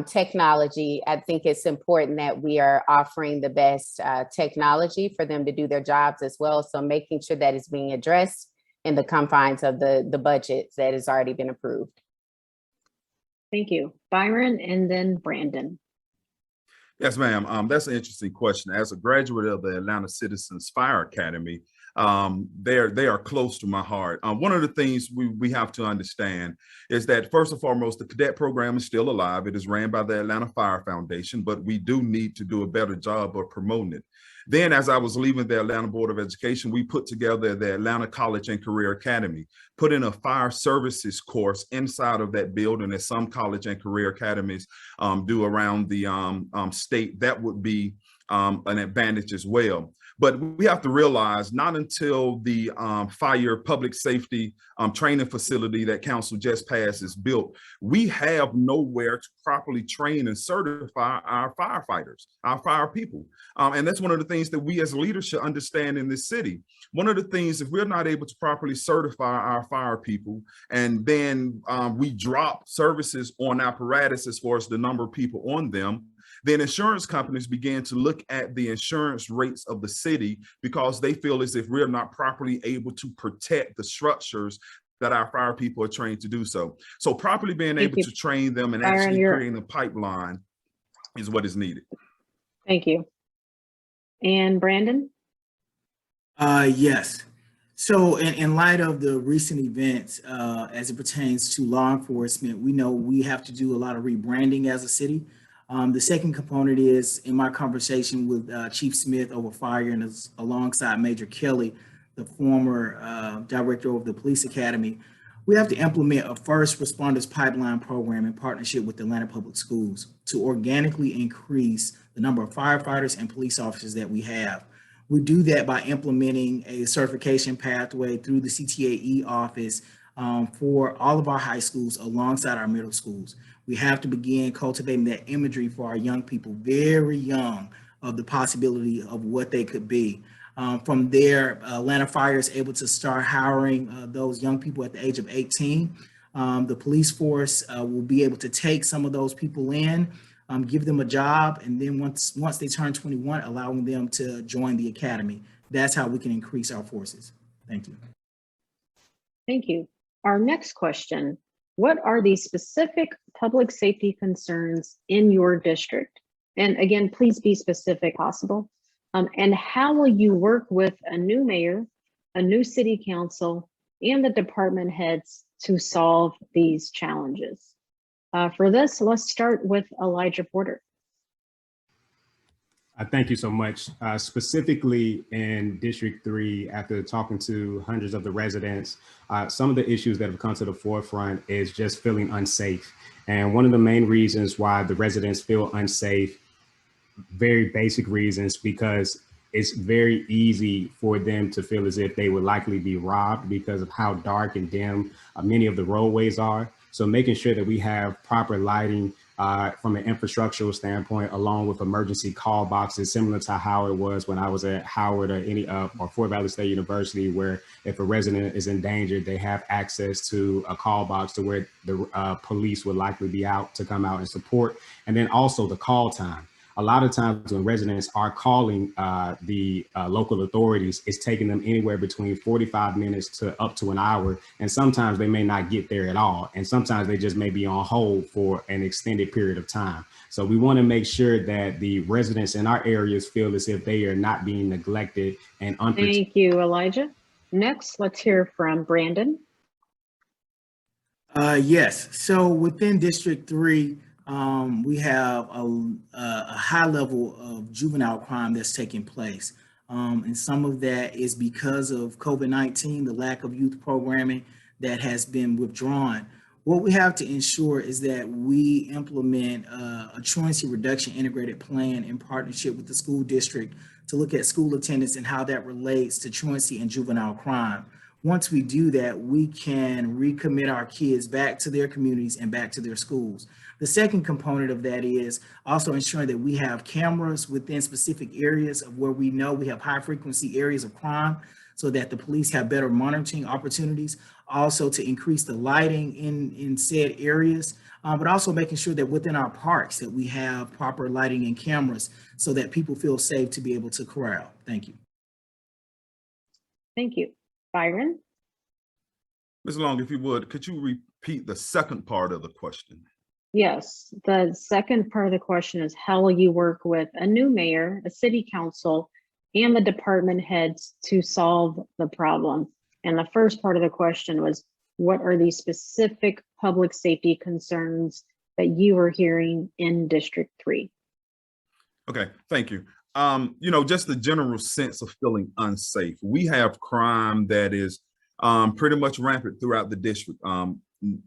S1: technology. I think it's important that we are offering the best technology for them to do their jobs as well. So making sure that is being addressed in the confines of the budget that has already been approved.
S3: Thank you. Byron and then Brandon.
S4: Yes, ma'am. That's an interesting question. As a graduate of the Atlanta Citizens Fire Academy, they are close to my heart. One of the things we have to understand is that first and foremost, the cadet program is still alive. It is ran by the Atlanta Fire Foundation, but we do need to do a better job of promoting it. Then as I was leaving the Atlanta Board of Education, we put together the Atlanta College and Career Academy, put in a fire services course inside of that building, as some college and career academies do around the state. That would be an advantage as well. But we have to realize not until the fire public safety training facility that council just passed is built, we have nowhere to properly train and certify our firefighters, our fire people. And that's one of the things that we as leaders should understand in this city. One of the things, if we're not able to properly certify our fire people, and then we drop services on apparatus as far as the number of people on them, then insurance companies began to look at the insurance rates of the city because they feel as if we're not properly able to protect the structures that our fire people are trained to do so. So properly being able to train them and actually creating a pipeline is what is needed.
S3: Thank you. And Brandon?
S5: Yes. So in light of the recent events, as it pertains to law enforcement, we know we have to do a lot of rebranding as a city. The second component is in my conversation with Chief Smith over fire and alongside Major Kelly, the former director of the police academy, we have to implement a first responders pipeline program in partnership with the Atlanta Public Schools to organically increase the number of firefighters and police officers that we have. We do that by implementing a certification pathway through the CTAE office for all of our high schools alongside our middle schools. We have to begin cultivating that imagery for our young people, very young, of the possibility of what they could be. From there, Atlanta Fire is able to start hiring those young people at the age of 18. The police force will be able to take some of those people in, give them a job, and then once they turn 21, allowing them to join the academy. That's how we can increase our forces. Thank you.
S3: Thank you. Our next question. What are the specific public safety concerns in your district? And again, please be specific possible. And how will you work with a new mayor, a new city council, and the department heads to solve these challenges. For this, let's start with Elijah Porter.
S7: Thank you so much. Specifically in District 3, after talking to hundreds of the residents, some of the issues that have come to the forefront is just feeling unsafe. And one of the main reasons why the residents feel unsafe, very basic reasons, because it's very easy for them to feel as if they would likely be robbed because of how dark and dim many of the roadways are. So making sure that we have proper lighting from an infrastructural standpoint, along with emergency call boxes, similar to how it was when I was at Howard or Fort Valley State University, where if a resident is in danger, they have access to a call box to where the police would likely be out to come out and support. And then also the call time. A lot of times when residents are calling the local authorities, it's taking them anywhere between 45 minutes to up to an hour. And sometimes they may not get there at all. And sometimes they just may be on hold for an extended period of time. So we want to make sure that the residents in our areas feel as if they are not being neglected and unprotected.
S3: Thank you, Elijah. Next, let's hear from Brandon.
S5: Yes, so within District 3, we have a high level of juvenile crime that's taking place. And some of that is because of COVID-19, the lack of youth programming that has been withdrawn. What we have to ensure is that we implement a truancy reduction integrated plan in partnership with the school district to look at school attendance and how that relates to truancy and juvenile crime. Once we do that, we can recommit our kids back to their communities and back to their schools. The second component of that is also ensuring that we have cameras within specific areas of where we know we have high frequency areas of crime so that the police have better monitoring opportunities, also to increase the lighting in said areas, but also making sure that within our parks that we have proper lighting and cameras so that people feel safe to be able to corral. Thank you.
S3: Thank you. Byron?
S4: Ms. Long, if you would, could you repeat the second part of the question?
S3: Yes, the second part of the question is how will you work with a new mayor, a city council, and the department heads to solve the problem? And the first part of the question was, what are the specific public safety concerns that you are hearing in District 3?
S4: Okay, thank you. Just the general sense of feeling unsafe. We have crime that is pretty much rampant throughout the district.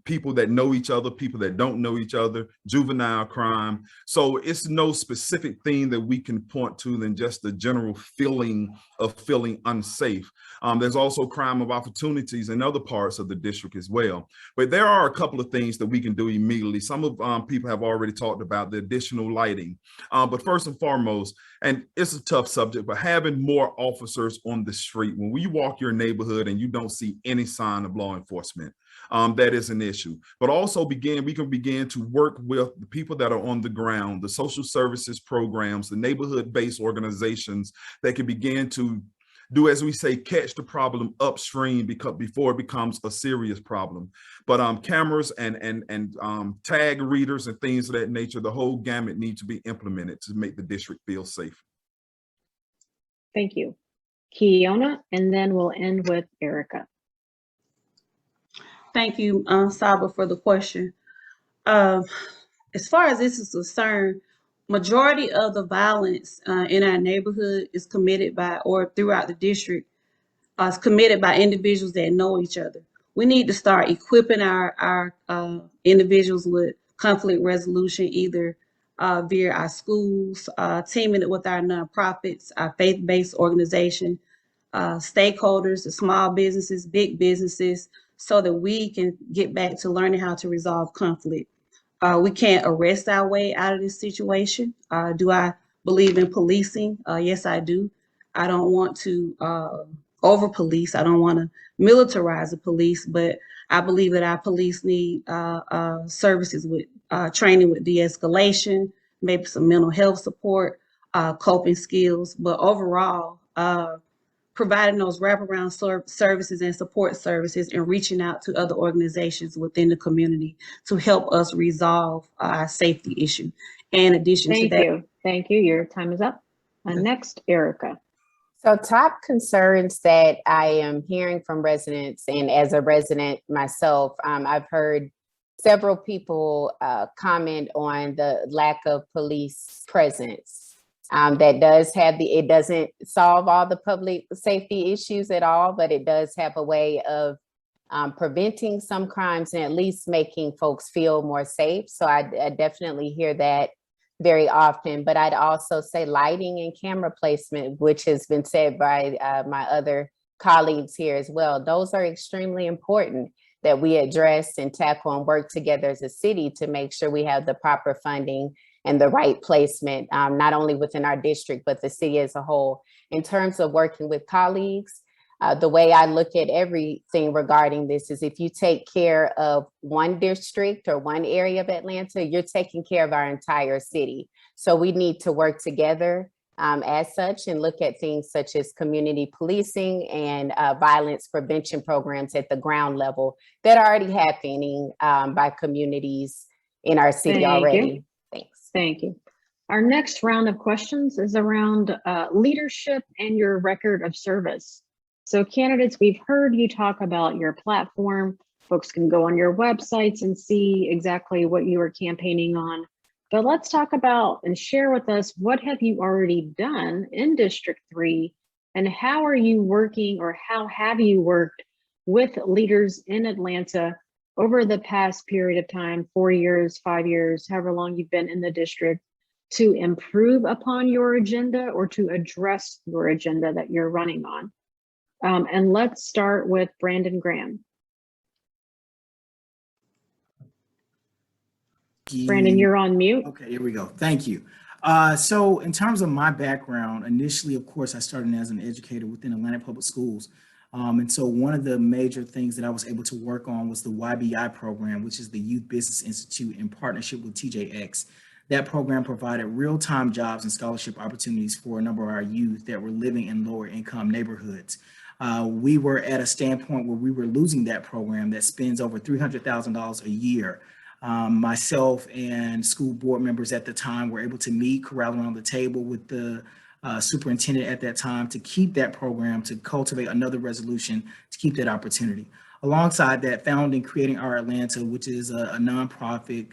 S4: People that know each other, people that don't know each other, juvenile crime. So it's no specific thing that we can point to than just the general feeling of feeling unsafe. There's also crime of opportunities in other parts of the district as well. But there are a couple of things that we can do immediately. Some of people have already talked about the additional lighting. But first and foremost, and it's a tough subject, but having more officers on the street. When you walk your neighborhood and you don't see any sign of law enforcement, that is an issue. But also we can begin to work with the people that are on the ground, the social services programs, the neighborhood-based organizations that can begin to do, as we say, catch the problem upstream before it becomes a serious problem. But cameras and tag readers and things of that nature, the whole gamut need to be implemented to make the district feel safe.
S3: Thank you. Kiona, and then we'll end with Erica.
S6: Thank you, Saba, for the question. As far as this is concerned, majority of the violence in our neighborhood is committed by, or throughout the district, is committed by individuals that know each other. We need to start equipping our individuals with conflict resolution, either via our schools, teaming it with our nonprofits, our faith-based organization, stakeholders, the small businesses, big businesses, so that we can get back to learning how to resolve conflict. We can't arrest our way out of this situation. Do I believe in policing? Yes, I do. I don't want to over police. I don't want to militarize the police, but I believe that our police need services with training with de-escalation, maybe some mental health support, coping skills, but overall, providing those wraparound services and support services and reaching out to other organizations within the community to help us resolve our safety issue. In addition to that.
S3: Thank you. Your time is up. Next, Erica.
S1: So top concerns that I am hearing from residents, and as a resident myself, I've heard several people comment on the lack of police presence. That does have it doesn't solve all the public safety issues at all, but it does have a way of preventing some crimes and at least making folks feel more safe. So I definitely hear that very often, but I'd also say lighting and camera placement, which has been said by my other colleagues here as well. Those are extremely important that we address and tackle and work together as a city to make sure we have the proper funding and the right placement, not only within our district, but the city as a whole. In terms of working with colleagues, the way I look at everything regarding this is if you take care of one district or one area of Atlanta, you're taking care of our entire city. So we need to work together as such and look at things such as community policing and violence prevention programs at the ground level that are already happening by communities in our city
S3: Thank
S1: already.
S3: you.
S1: Thanks.
S3: Thank you. Our next round of questions is around leadership and your record of service. So candidates, we've heard you talk about your platform. Folks can go on your websites and see exactly what you are campaigning on. But let's talk about and share with us, what have you already done in District 3 and how are you working, or how have you worked with leaders in Atlanta over the past period of time, 4 years, 5 years, however long you've been in the district, to improve upon your agenda or to address your agenda that you're running on? And let's start with Brandon Graham. Brandon, you're on mute.
S5: Okay, here we go. Thank you. So in terms of my background, initially, of course, I started as an educator within Atlanta Public Schools. And so one of the major things that I was able to work on was the YBI program, which is the Youth Business Institute in partnership with TJX. That program provided real-time jobs and scholarship opportunities for a number of our youth that were living in lower income neighborhoods. We were at a standpoint where we were losing that program that spends over $300,000 a year. Myself and school board members at the time were able to meet, corral around the table with the superintendent at that time to keep that program, to cultivate another resolution to keep that opportunity. Alongside that, founding Creating Our Atlanta, which is a nonprofit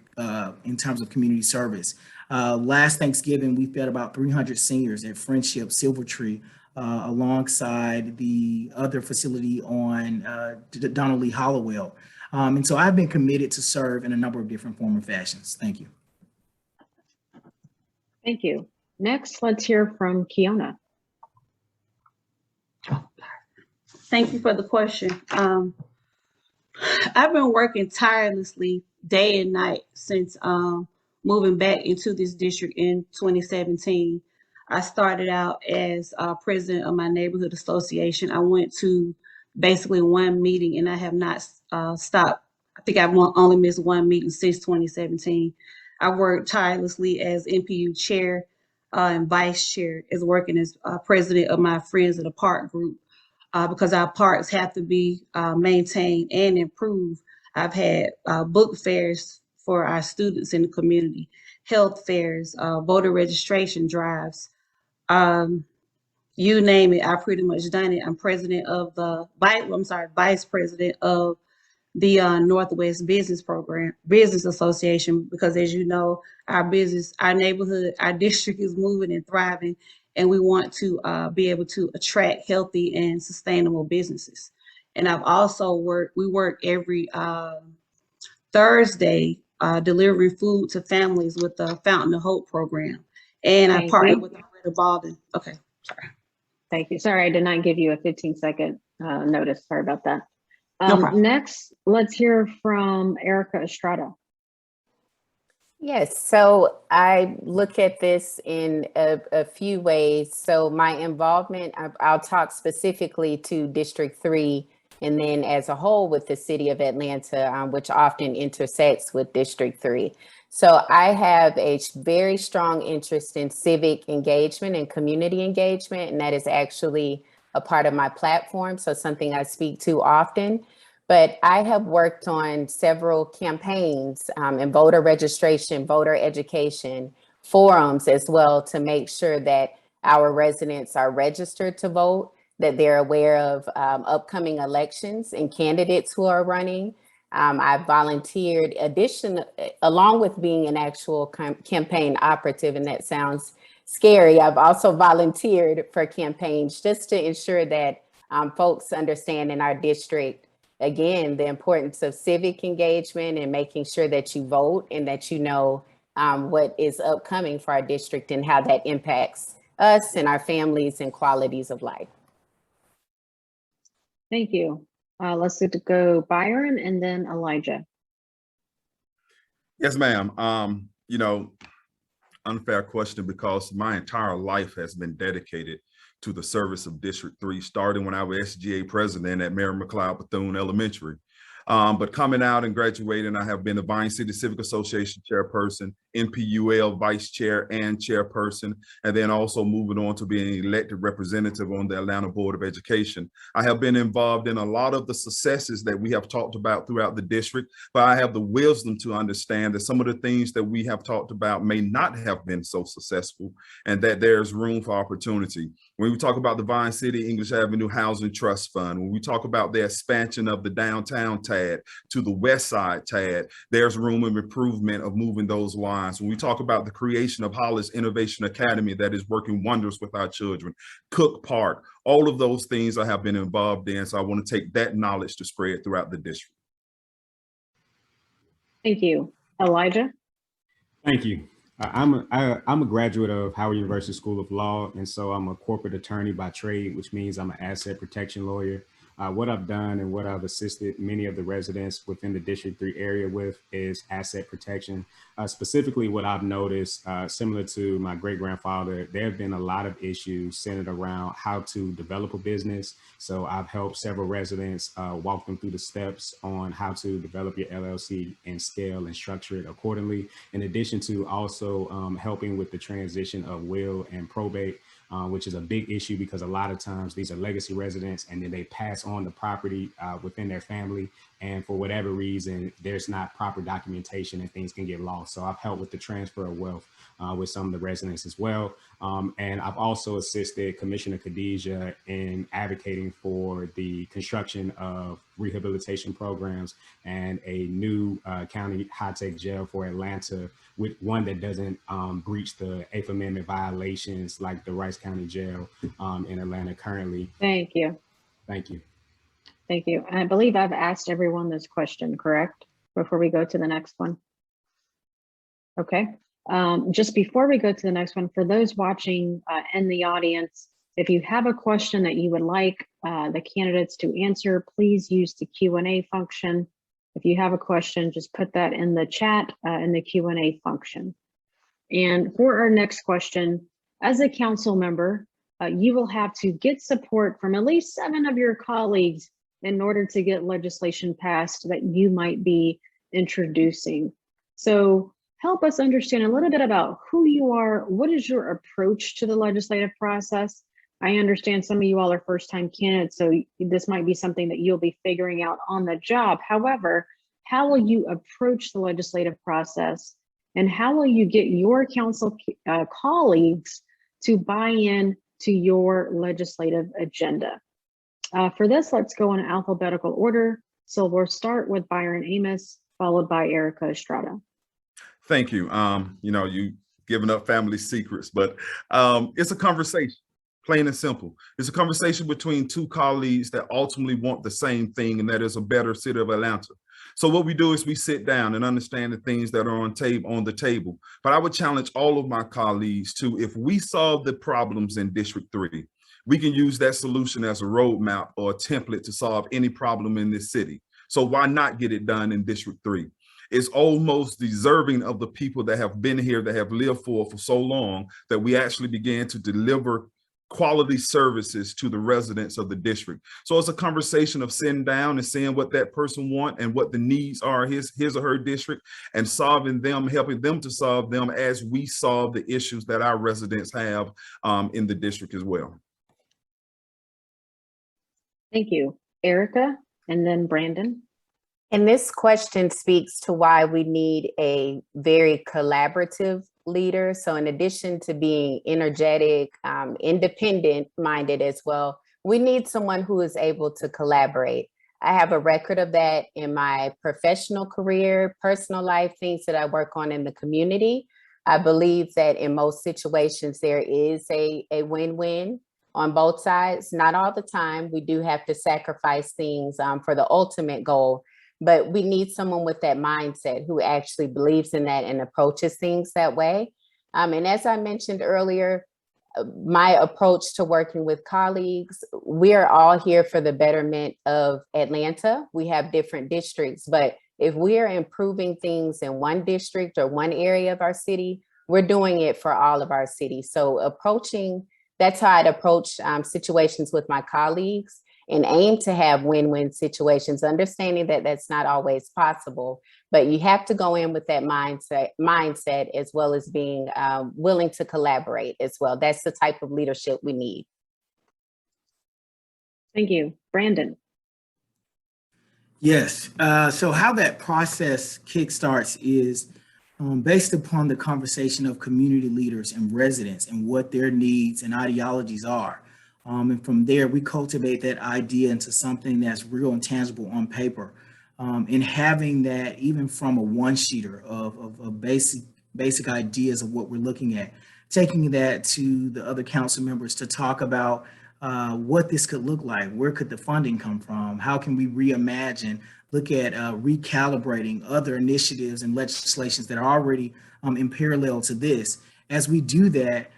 S5: in terms of community service. Last Thanksgiving, we fed about 300 seniors at Friendship Silvertree, alongside the other facility on Donald Lee Hollowell. And so I've been committed to serve in a number of different forms and fashions. Thank you.
S3: Thank you. Next, let's hear from Kiona.
S6: Thank you for the question. I've been working tirelessly day and night since moving back into this district in 2017. I started out as president of my neighborhood association. I went to basically one meeting and I have not stopped. I think I've only missed one meeting since 2017. I worked tirelessly as NPU chair and vice chair, as working as president of my Friends of the Park group, because our parks have to be maintained and improved. I've had book fairs for our students in the community, health fairs, voter registration drives, you name it, I pretty much done it. I'm president of the, vice president of the Northwest Business Association, because as you know, our business, our neighborhood, our district is moving and thriving, and we want to be able to attract healthy and sustainable businesses. And I've also we work every Thursday delivering food to families with the Fountain of Hope program. And I partner with the Greater Baldwin. Okay, sorry.
S3: Thank you. Sorry, I did not give you a 15-second notice. Sorry about that.
S6: No problem.
S3: Next, let's hear from Erica Estrada.
S1: Yes, so I look at this in a few ways. So my involvement, I'll talk specifically to District 3 and then as a whole with the city of Atlanta, which often intersects with District 3. So I have a very strong interest in civic engagement and community engagement, and that is actually a part of my platform, so something I speak to often. But I have worked on several campaigns and voter registration, voter education, forums as well, to make sure that our residents are registered to vote, that they're aware of upcoming elections and candidates who are running. I've volunteered along with being an actual campaign operative, and that sounds scary. I've also volunteered for campaigns just to ensure that folks understand in our district, again, the importance of civic engagement and making sure that you vote and that you know what is upcoming for our district and how that impacts us and our families and qualities of life.
S3: Thank you. Let's go Byron and then Elijah.
S4: Yes, ma'am. You know, unfair question because my entire life has been dedicated to the service of District 3, starting when I was SGA president at Mary McLeod Bethune Elementary. But coming out and graduating, I have been the Vying City Civic Association chairperson, NPUL vice chair and chairperson, and then also moving on to being an elected representative on the Atlanta Board of Education. I have been involved in a lot of the successes that we have talked about throughout the district, but I have the wisdom to understand that some of the things that we have talked about may not have been so successful and that there's room for opportunity. When we talk about the Vine City English Avenue Housing Trust Fund, when we talk about the expansion of the downtown TAD to the west side TAD, there's room of improvement of moving those lines. When we talk about the creation of Hollis Innovation Academy that is working wonders with our children, Cook Park, all of those things I have been involved in. So I want to take that knowledge to spread throughout the district.
S3: Thank you. Elijah?
S7: Thank you. I'm a graduate of Howard University School of Law, and so I'm a corporate attorney by trade, which means I'm an asset protection lawyer. What I've done and what I've assisted many of the residents within the District 3 area with is asset protection. Specifically, what I've noticed, similar to my great-grandfather, there have been a lot of issues centered around how to develop a business. So I've helped several residents walk them through the steps on how to develop your LLC and scale and structure it accordingly, in addition to also helping with the transition of will and probate. Which is a big issue because a lot of times these are legacy residents and then they pass on the property within their family. And for whatever reason, there's not proper documentation and things can get lost. So I've helped with the transfer of wealth with some of the residents as well. And I've also assisted Commissioner Khadijah in advocating for the construction of rehabilitation programs and a new county high-tech jail for Atlanta, with one that doesn't breach the 8th Amendment violations like the Rice County Jail in Atlanta currently.
S3: Thank you.
S7: Thank you.
S3: Thank you. And I believe I've asked everyone this question, correct? Before we go to the next one. Okay. Just before we go to the next one, for those watching in the audience, if you have a question that you would like the candidates to answer, please use the Q&A function. If you have a question, just put that in the chat in the Q&A function. And for our next question, as a council member, you will have to get support from at least 7 of your colleagues in order to get legislation passed that you might be introducing. So help us understand a little bit about who you are. What is your approach to the legislative process? I understand some of you all are first-time candidates, so this might be something that you'll be figuring out on the job. However, how will you approach the legislative process, and how will you get your council colleagues to buy in to your legislative agenda? For this, let's go in alphabetical order. So we'll start with Byron Amos, followed by Erica Estrada.
S4: Thank you. You know, you giving up family secrets, but it's a conversation. Plain and simple. It's a conversation between 2 colleagues that ultimately want the same thing, and that is a better city of Atlanta. So what we do is we sit down and understand the things that are on the table. But I would challenge all of my colleagues to, if we solve the problems in District 3, we can use that solution as a roadmap or a template to solve any problem in this city. So why not get it done in District 3? It's almost deserving of the people that have been here, that have lived for so long, that we actually began to deliver quality services to the residents of the district. So it's a conversation of sitting down and seeing what that person wants and what the needs are his or her district, and solving them, helping them to solve them as we solve the issues that our residents have in the district as well.
S3: Thank you. Erica, and then Brandon.
S1: And this question speaks to why we need a very collaborative leader. So in addition to being energetic, independent minded as well, we need someone who is able to collaborate. I have a record of that in my professional career, personal life, things that I work on in the community. I believe that in most situations, there is a win-win on both sides. Not all the time. We do have to sacrifice things for the ultimate goal, but we need someone with that mindset who actually believes in that and approaches things that way. And as I mentioned earlier, my approach to working with colleagues, we are all here for the betterment of Atlanta. We have different districts, but if we are improving things in one district or one area of our city, we're doing it for all of our cities. So that's how I'd approach situations with my colleagues and aim to have win-win situations, understanding that that's not always possible, but you have to go in with that mindset as well as being willing to collaborate as well. That's the type of leadership we need.
S3: Thank you. Brandon.
S5: Yes. So how that process kickstarts is based upon the conversation of community leaders and residents and what their needs and ideologies are. And from there, we cultivate that idea into something that's real and tangible on paper. And having that even from a one-sheeter of basic ideas of what we're looking at, taking that to the other council members to talk about what this could look like, where could the funding come from, how can we reimagine, look at recalibrating other initiatives and legislations that are already in parallel to this. As we do that,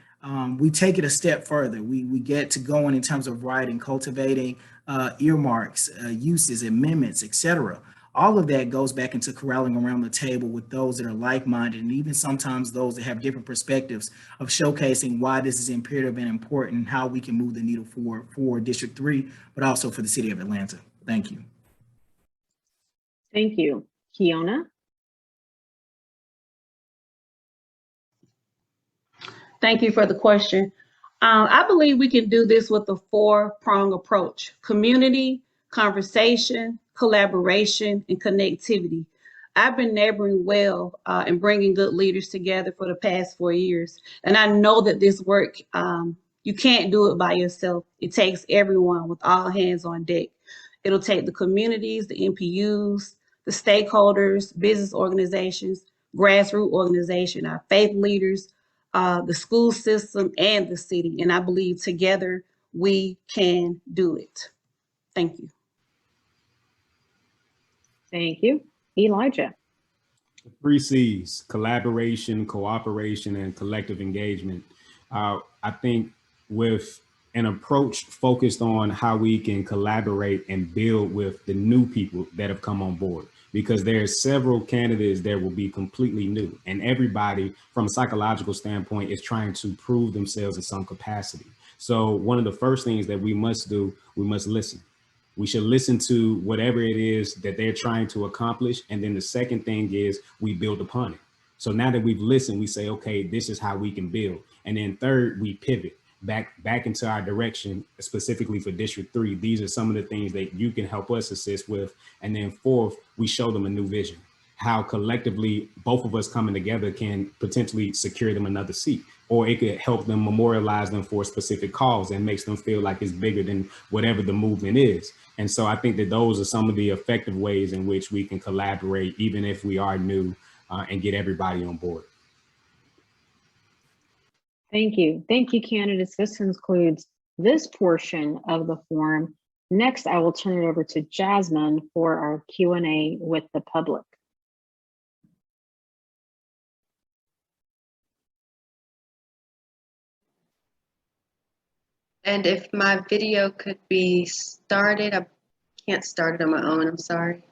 S5: we take it a step further. We get to going in terms of writing, cultivating earmarks, uses, amendments, etc. All of that goes back into corralling around the table with those that are like-minded, and even sometimes those that have different perspectives of showcasing why this is imperative and important, and how we can move the needle forward for District 3, but also for the city of Atlanta. Thank you.
S3: Thank you. Kiana.
S6: Thank you for the question. I believe we can do this with a four-prong approach: community, conversation, collaboration, and connectivity. I've been neighboring well and bringing good leaders together for the past 4 years. And I know that this work, you can't do it by yourself. It takes everyone with all hands on deck. It'll take the communities, the MPUs, the stakeholders, business organizations, grassroots organization, our faith leaders, the school system, and the city. And I believe together we can do it. Thank you.
S3: Thank you. Elijah.
S7: 3 C's: collaboration, cooperation, and collective engagement. I think with an approach focused on how we can collaborate and build with the new people that have come on board, because there are several candidates that will be completely new, and everybody from a psychological standpoint is trying to prove themselves in some capacity. So one of the first things that we must do, we must listen. We should listen to whatever it is that they're trying to accomplish. And then the second thing is we build upon it. So now that we've listened, we say, okay, this is how we can build. And then third, we pivot back into our direction, specifically for District 3. These are some of the things that you can help us assist with. And then fourth, we show them a new vision, how collectively both of us coming together can potentially secure them another seat, or it could help them memorialize them for a specific cause and makes them feel like it's bigger than whatever the movement is. And so I think that those are some of the effective ways in which we can collaborate, even if we are new, and get everybody on board.
S3: Thank you. Thank you, candidates. This concludes this portion of the forum. Next, I will turn it over to Jasmine for our Q&A with the public.
S8: And if my video could be started, I can't start it on my own, I'm sorry.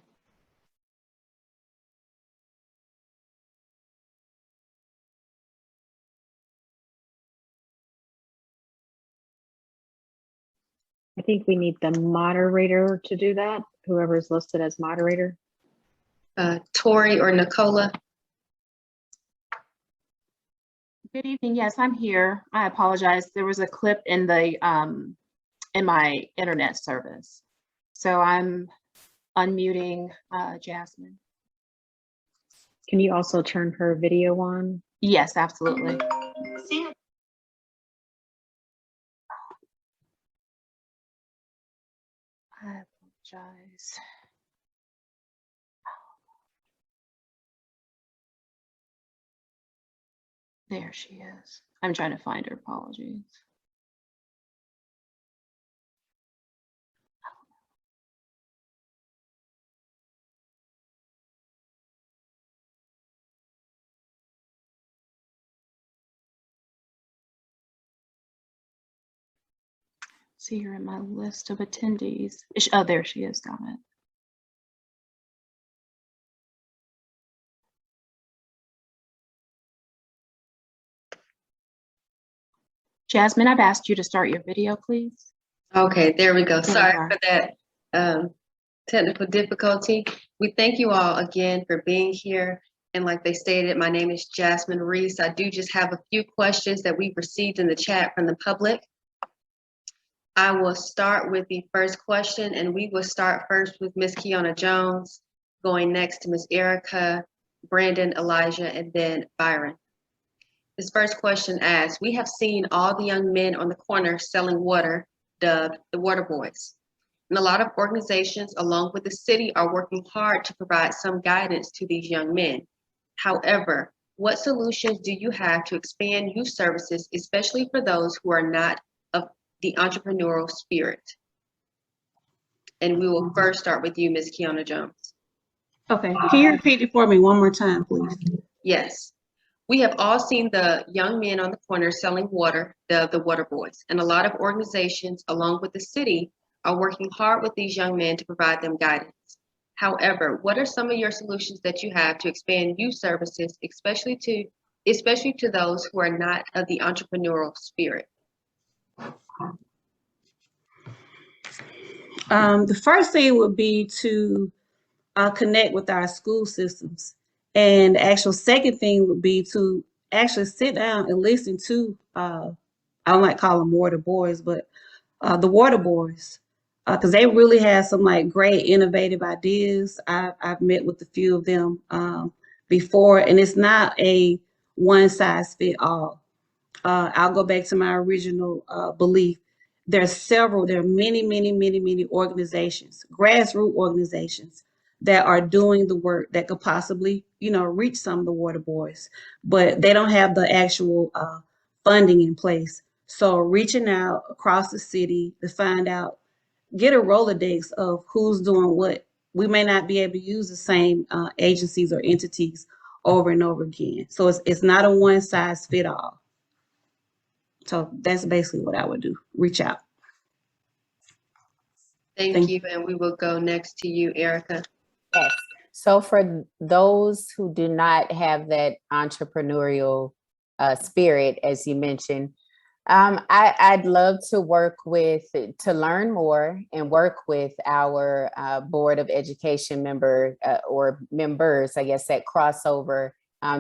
S3: I think we need the moderator to do that, whoever is listed as moderator.
S8: Tori or Nicola.
S9: Good evening. Yes, I'm here. I apologize. There was a clip in the in my internet service. So I'm unmuting Jasmine.
S3: Can you also turn her video on?
S9: Yes, absolutely. I apologize. There she is. I'm trying to find her. Apologies. See her in my list of attendees. Oh, there she is. Got it. Jasmine, I've asked you to start your video, please.
S8: Okay, there we go.
S9: There
S8: Sorry
S9: you are.
S8: for that technical difficulty. We thank you all again for being here. And like they stated, my name is Jasmine Reese. I do just have a few questions that we've received in the chat from the public. I will start with the first question, and we will start first with Ms. Kiana Jones, going next to Ms. Erica, Brandon, Elijah, and then Byron. This first question asks, we have seen all the young men on the corner selling water, dubbed the water boys. And a lot of organizations, along with the city, are working hard to provide some guidance to these young men. However, what solutions do you have to expand youth services, especially for those who are not of the entrepreneurial spirit? And we will first start with you, Ms. Kiana Jones.
S6: Okay, can you repeat it for me one more time, please?
S8: Yes. We have all seen the young men on the corner selling water, the water boys, and a lot of organizations, along with the city, are working hard with these young men to provide them guidance. However, what are some of your solutions that you have to expand youth services, especially to those who are not of the entrepreneurial spirit?
S6: The first thing would be to connect with our school systems. And the actual second thing would be to actually sit down and listen to, I don't like call them water boys, but the water boys, because they really have some like great innovative ideas. I've met with a few of them before, and it's not a one size fit all. I'll go back to my original belief. There are many organizations, grassroots organizations that are doing the work that could possibly, reach some of the water boys, but they don't have the actual funding in place. So reaching out across the city to find out, get a Rolodex of who's doing what. We may not be able to use the same agencies or entities over and over again. So it's not a one size fit all. So that's basically what I would do. Reach out.
S8: Thank you, and we will go next to you, Erica.
S1: Yes. So for those who do not have that entrepreneurial spirit, as you mentioned, I'd love to learn more and work with our Board of Education member or members, I guess, that crossover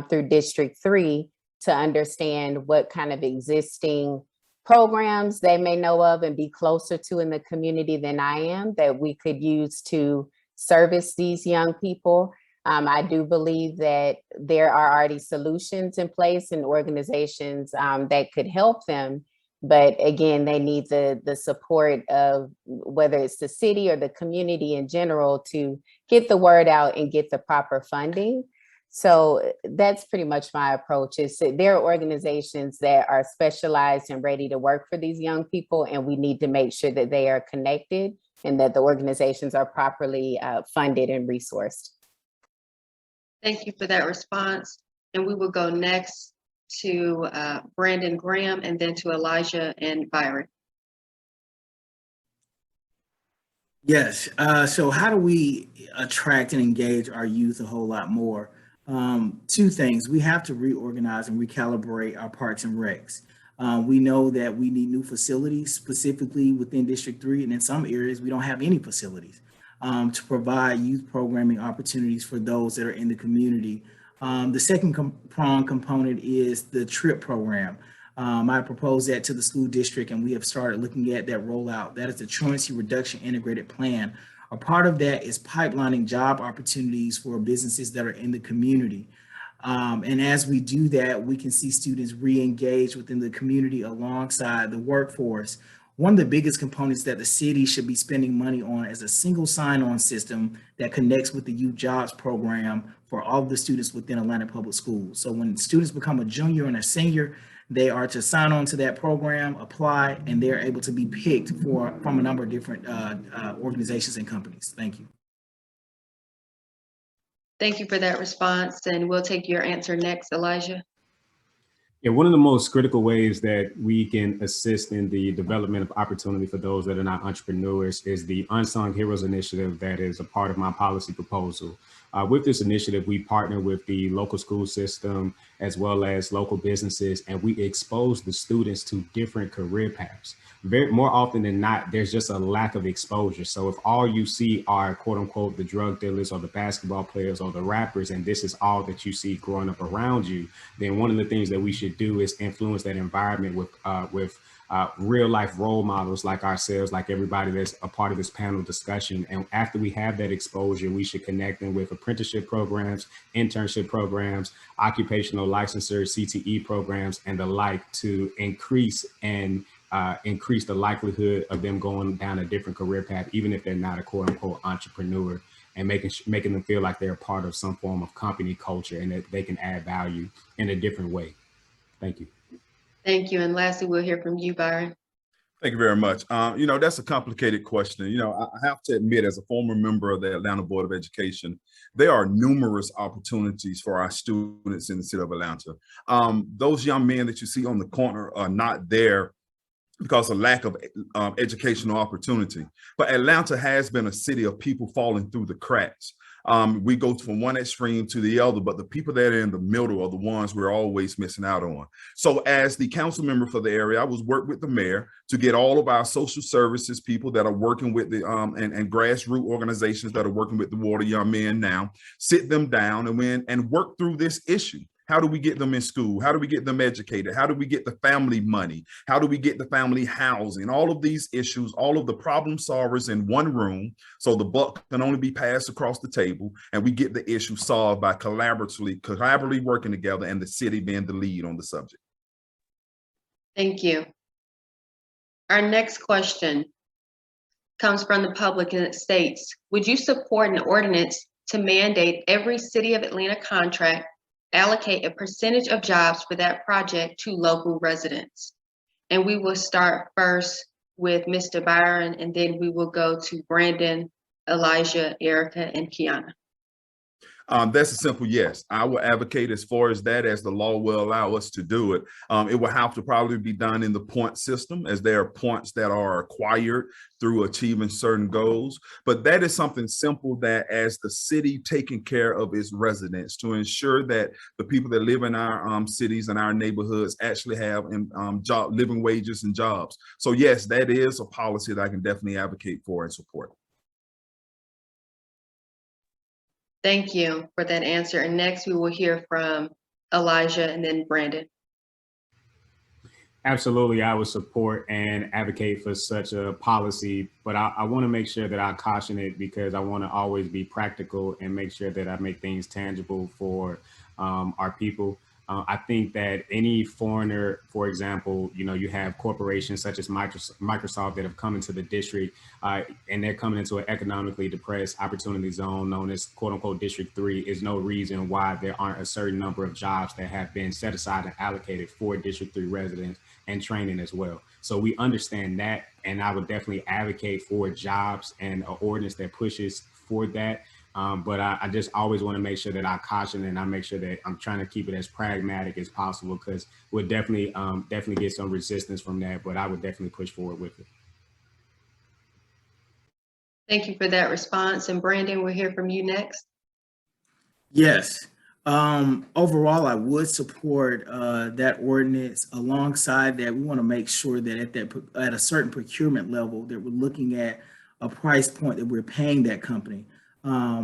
S1: through District 3 to understand what kind of existing programs they may know of and be closer to in the community than I am that we could use to service these young people. I do believe that there are already solutions in place and organizations that could help them. But again, they need the support of whether it's the city or the community in general to get the word out and get the proper funding. So that's pretty much my approach. Is there are organizations that are specialized and ready to work for these young people, and we need to make sure that they are connected and that the organizations are properly funded and resourced.
S8: Thank you for that response. And we will go next to Brandon Graham and then to Elijah and Byron.
S5: Yes. So how do we attract and engage our youth a whole lot more? Two things. We have to reorganize and recalibrate our parks and recs. We know that we need new facilities, specifically within District 3, and in some areas, we don't have any facilities to provide youth programming opportunities for those that are in the community. The second prong component is the TRIP program. I proposed that to the school district, and we have started looking at that rollout. That is the Truancy Reduction Integrated Plan, A part of that is pipelining job opportunities for businesses that are in the community. And as we do that, we can see students re-engage within the community alongside the workforce. One of the biggest components that the city should be spending money on is a single sign-on system that connects with the youth jobs program for all of the students within Atlanta Public Schools. So when students become a junior and a senior, they are to sign on to that program, apply, and they're able to be picked from a number of different organizations and companies. Thank you.
S8: Thank you for that response, and we'll take your answer next, Elijah.
S7: Yeah, one of the most critical ways that we can assist in the development of opportunity for those that are not entrepreneurs is the Unsung Heroes Initiative that is a part of my policy proposal. With this initiative, we partner with the local school system as well as local businesses, and we expose the students to different career paths. More often than not, there's just a lack of exposure. So if all you see are quote unquote the drug dealers or the basketball players or the rappers, and this is all that you see growing up around you, then one of the things that we should do is influence that environment with real life role models like ourselves, like everybody that's a part of this panel discussion. And after we have that exposure, we should connect them with apprenticeship programs, internship programs, occupational licensure, CTE programs, and the like to increase the likelihood of them going down a different career path, even if they're not a quote unquote entrepreneur, and making them feel like they're a part of some form of company culture and that they can add value in a different way. Thank you.
S8: Thank you. And lastly, we'll hear from you, Byron.
S4: Thank you very much. That's a complicated question. I have to admit, as a former member of the Atlanta Board of Education, there are numerous opportunities for our students in the city of Atlanta. Those young men that you see on the corner are not there because of lack of educational opportunity. But Atlanta has been a city of people falling through the cracks. We go from one extreme to the other, but the people that are in the middle are the ones we're always missing out on. So as the council member for the area, I was working with the mayor to get all of our social services people that are working with the and grassroots organizations that are working with the Water Young Men now, sit them down and work through this issue. How do we get them in school? How do we get them educated? How do we get the family money? How do we get the family housing? All of these issues, all of the problem solvers in one room, so the buck can only be passed across the table, and we get the issue solved by collaboratively working together, and the city being the lead on the subject.
S8: Thank you. Our next question comes from the public, and it states, would you support an ordinance to mandate every City of Atlanta contract allocate a percentage of jobs for that project to local residents? And we will start first with Mr. Byron, and then we will go to Brandon, Elijah, Erica, and Kiana.
S4: That's a simple yes. I will advocate as far as that, as the law will allow us to do it. It will have to probably be done in the point system, as there are points that are acquired through achieving certain goals. But that is something simple that, as the city taking care of its residents, to ensure that the people that live in our cities and our neighborhoods actually have living wages and jobs. So yes, that is a policy that I can definitely advocate for and support.
S8: Thank you for that answer. And next we will hear from Elijah and then Brandon.
S7: Absolutely, I would support and advocate for such a policy, but I want to make sure that I caution it, because I want to always be practical and make sure that I make things tangible for our people. I think that any foreigner, for example, you have corporations such as Microsoft that have come into the district and they're coming into an economically depressed opportunity zone known as quote unquote District 3. Is no reason why there aren't a certain number of jobs that have been set aside and allocated for District 3 residents and training as well. So we understand that, and I would definitely advocate for jobs and an ordinance that pushes for that. But I just always want to make sure that I caution and I make sure that I'm trying to keep it as pragmatic as possible, because we'll definitely get some resistance from that, but I would definitely push forward with it.
S8: Thank you for that response. And Brandon, we'll hear from you next.
S5: Yes. Overall, I would support that ordinance. Alongside that, we want to make sure that at a certain procurement level that we're looking at a price point that we're paying that company.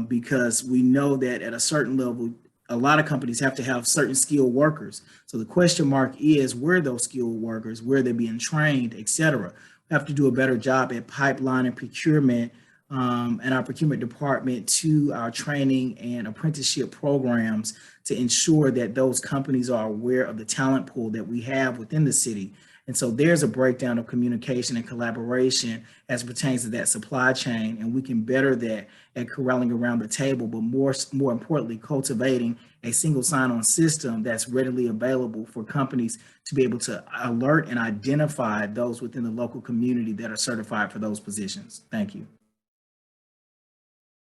S5: Because we know that at a certain level, a lot of companies have to have certain skilled workers. So the question mark is, where are those skilled workers, where they're being trained, et cetera. We have to do a better job at pipeline and procurement and our procurement department to our training and apprenticeship programs to ensure that those companies are aware of the talent pool that we have within the city. And so there's a breakdown of communication and collaboration as it pertains to that supply chain, and we can better that at corralling around the table, but more importantly, cultivating a single sign-on system that's readily available for companies to be able to alert and identify those within the local community that are certified for those positions. Thank you.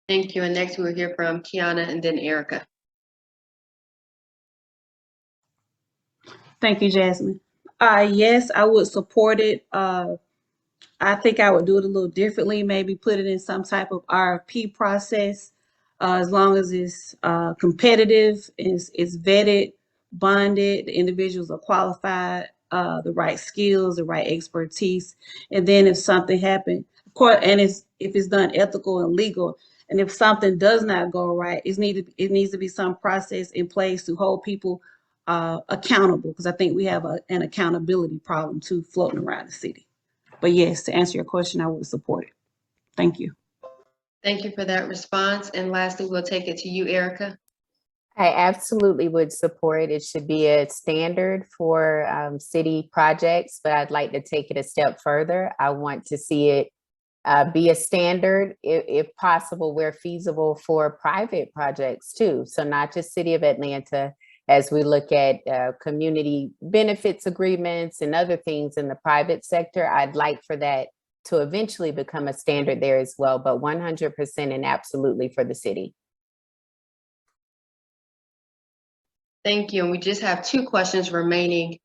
S8: Thank you. And next we'll hear from Kiana and then Erica.
S6: Thank you, Jasmine. Yes, I would support it. I think I would do it a little differently, maybe put it in some type of RFP process, as long as it's competitive, it's vetted, bonded, the individuals are qualified, the right skills, the right expertise. And then if something happened, of course, and if it's done ethical and legal, and if something does not go right, it needs to be some process in place to hold people accountable, because I think we have an accountability problem too floating around the city. But yes, to answer your question, I would support it. Thank you.
S8: Thank you for that response. And lastly, we'll take it to you, Erica.
S1: I absolutely would support. It should be a standard for city projects, but I'd like to take it a step further. I want to see it be a standard, if possible, where feasible, for private projects too. So not just City of Atlanta, as we look at community benefits agreements and other things in the private sector. I'd like for that to eventually become a standard there as well, but 100% and absolutely for the city.
S8: Thank you. And we just have 2 questions remaining.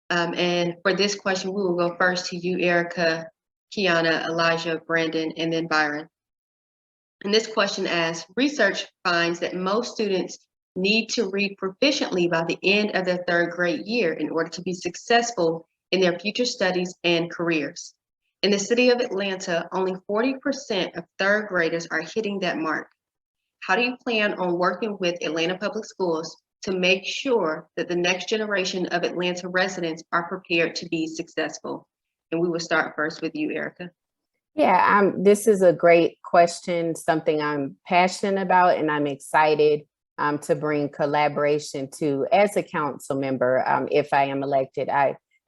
S8: And for this question, we will go first to you, Erica, Kiana, Elijah, Brandon, and then Byron. And this question asks, research finds that most students need to read proficiently by the end of their 3rd grade year in order to be successful in their future studies and careers. In the city of Atlanta, only 40% of 3rd graders are hitting that mark. How do you plan on working with Atlanta Public Schools to make sure that the next generation of Atlanta residents are prepared to be successful? And we will start first with you, Erica.
S1: Yeah, this is a great question, something I'm passionate about, and I'm excited to bring collaboration to as a council member if I am elected.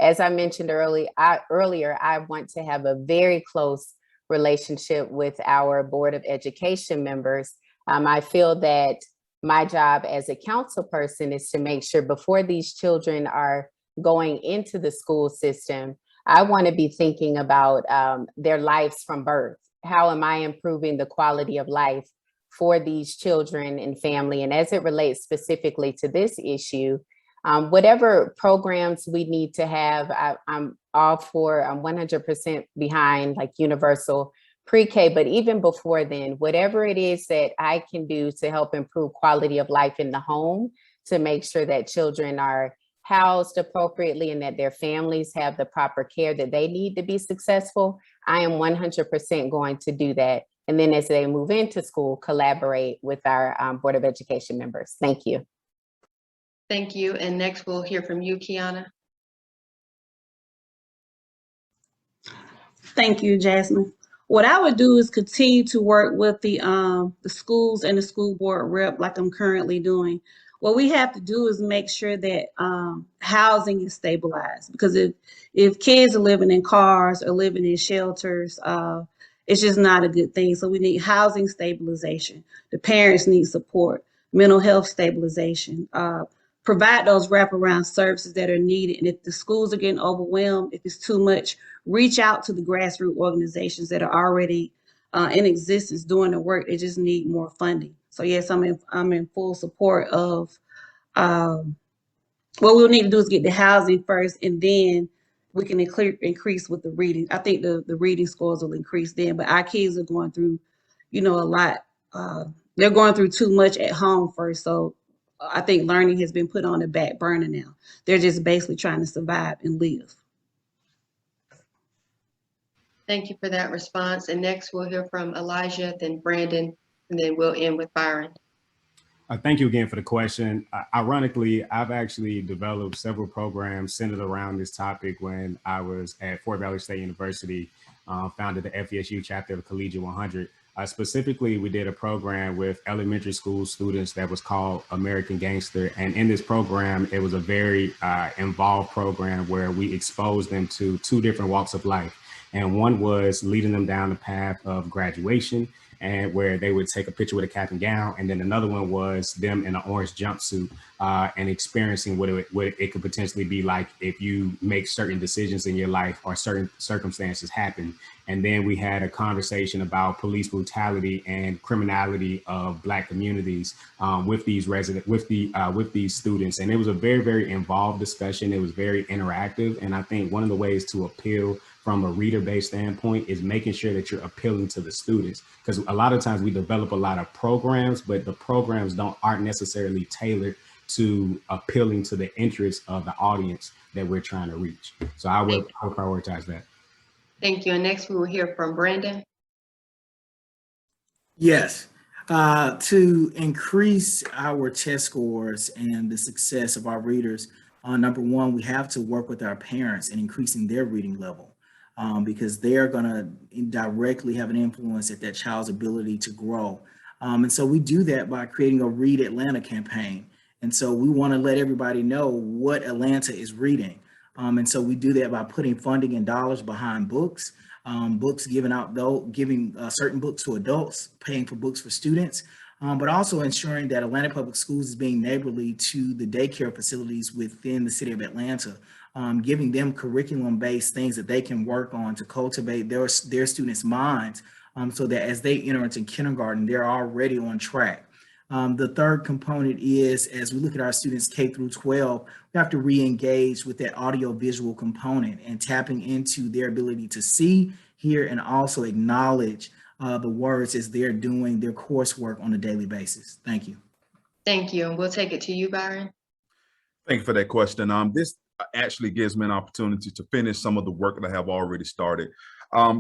S1: As I mentioned earlier, I want to have a very close relationship with our Board of Education members. I feel that my job as a council person is to make sure before these children are going into the school system, I want to be thinking about their lives from birth. How am I improving the quality of life for these children and family? And as it relates specifically to this issue, whatever programs we need to have, I'm all for, I'm 100% behind like universal pre-K, but even before then, whatever it is that I can do to help improve quality of life in the home, to make sure that children are housed appropriately and that their families have the proper care that they need to be successful, I am 100% going to do that. And then as they move into school, collaborate with our Board of Education members. Thank you.
S8: Thank you. And next we'll hear from you, Kiana.
S6: Thank you, Jasmine. What I would do is continue to work with the schools and the school board rep like I'm currently doing. What we have to do is make sure that housing is stabilized, because if kids are living in cars or living in shelters, it's just not a good thing. So we need housing stabilization. The parents need support, mental health stabilization, provide those wraparound services that are needed. And if the schools are getting overwhelmed, if it's too much, reach out to the grassroots organizations that are already in existence doing the work. They just need more funding. So yes, I'm in full support of what we'll need to do is get the housing first, and then we can increase with the reading. I think the reading scores will increase then, but our kids are going through, a lot. They're going through too much at home first. So I think learning has been put on the back burner now. They're just basically trying to survive and live.
S8: Thank you for that response. And next we'll hear from Elijah, then Brandon, and then we'll end with Byron.
S7: Thank you again for the question. Ironically, I've actually developed several programs centered around this topic when I was at Fort Valley State University, founded the FESU chapter of Collegiate 100. Specifically, we did a program with elementary school students that was called American Gangster. And in this program, it was a very involved program where we exposed them to 2 different walks of life. And one was leading them down the path of graduation, and where they would take a picture with a cap and gown. And then another one was them in an orange jumpsuit and experiencing what it could potentially be like if you make certain decisions in your life or certain circumstances happen. And then we had a conversation about police brutality and criminality of Black communities with these with these students. And it was a very, very involved discussion. It was very interactive. And I think one of the ways to appeal from a reader-based standpoint is making sure that you're appealing to the students, because a lot of times we develop a lot of programs, but the programs aren't necessarily tailored to appealing to the interests of the audience that we're trying to reach. So I would prioritize that.
S8: Thank you. And next we will hear from Brandon.
S5: Yes, to increase our test scores and the success of our readers, number one, we have to work with our parents in increasing their reading level. Because they're going to directly have an influence at that child's ability to grow. And so we do that by creating a Read Atlanta campaign. And so we want to let everybody know what Atlanta is reading. And so we do that by putting funding and dollars behind books, giving certain books to adults, paying for books for students, but also ensuring that Atlanta Public Schools is being neighborly to the daycare facilities within the city of Atlanta. Giving them curriculum-based things that they can work on to cultivate their students' minds so that as they enter into kindergarten, they're already on track. The third component is, as we look at our students K through 12, we have to re-engage with that audio-visual component and tapping into their ability to see, hear, and also acknowledge the words as they're doing their coursework on a daily basis. Thank you.
S8: Thank you. And we'll take it to you, Byron.
S4: Thank you for that question. This actually gives me an opportunity to finish some of the work that I have already started.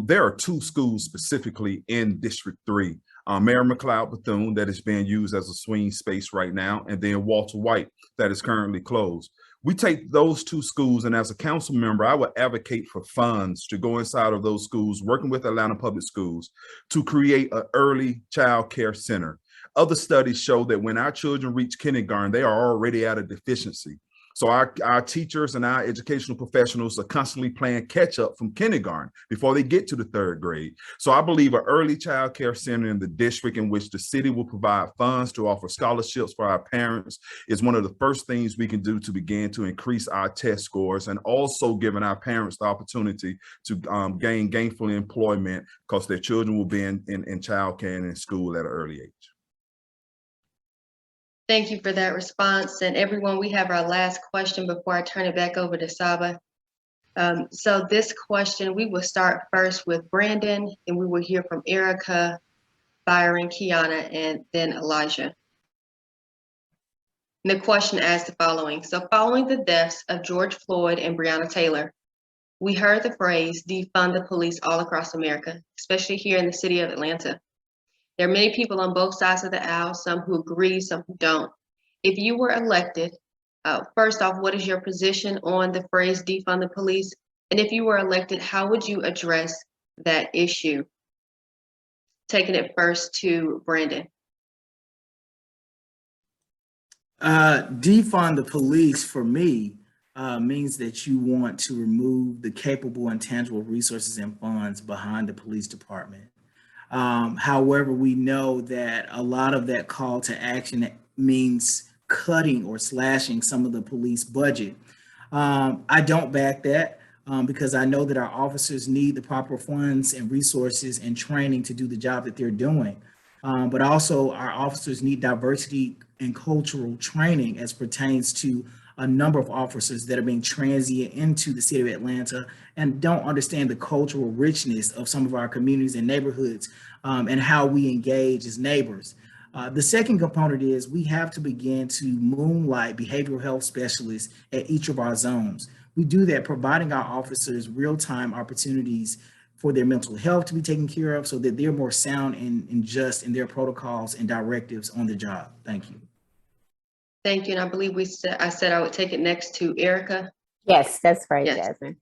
S4: There are 2 schools specifically in District 3, Mary McLeod Bethune, that is being used as a swing space right now, and then Walter White, that is currently closed. We take those 2 schools, and as a council member, I would advocate for funds to go inside of those schools, working with Atlanta Public Schools, to create an early child care center. Other studies show that when our children reach kindergarten, they are already at a deficiency. So our teachers and our educational professionals are constantly playing catch up from kindergarten before they get to the 3rd grade. So I believe an early child care center in the district in which the city will provide funds to offer scholarships for our parents is one of the first things we can do to begin to increase our test scores, and also giving our parents the opportunity to gain gainful employment because their children will be in child care and in school at an early age.
S8: Thank you for that response. And everyone, we have our last question before I turn it back over to Saba. So this question, we will start first with Brandon, and we will hear from Erica, Byron, Kiana, and then Elijah. And the question asks the following. So following the deaths of George Floyd and Breonna Taylor, we heard the phrase defund the police all across America, especially here in the city of Atlanta. There are many people on both sides of the aisle, some who agree, some who don't. If you were elected, first off, what is your position on the phrase defund the police? And if you were elected, how would you address that issue? Taking it first to Brandon.
S5: Defund the police for me means that you want to remove the capable and tangible resources and funds behind the police department. However, we know that a lot of that call to action means cutting or slashing some of the police budget. I don't back that because I know that our officers need the proper funds and resources and training to do the job that they're doing. But also our officers need diversity and cultural training as pertains to a number of officers that are being transient into the city of Atlanta and don't understand the cultural richness of some of our communities and neighborhoods and how we engage as neighbors. The second component is we have to begin to moonlight behavioral health specialists at each of our zones. We do that providing our officers real-time opportunities for their mental health to be taken care of so that they're more sound and just in their protocols and directives on the job. Thank you.
S8: Thank you. And I believe I said I would take it next to Erica.
S1: Yes, that's right,
S8: Yes.
S1: Jasmine.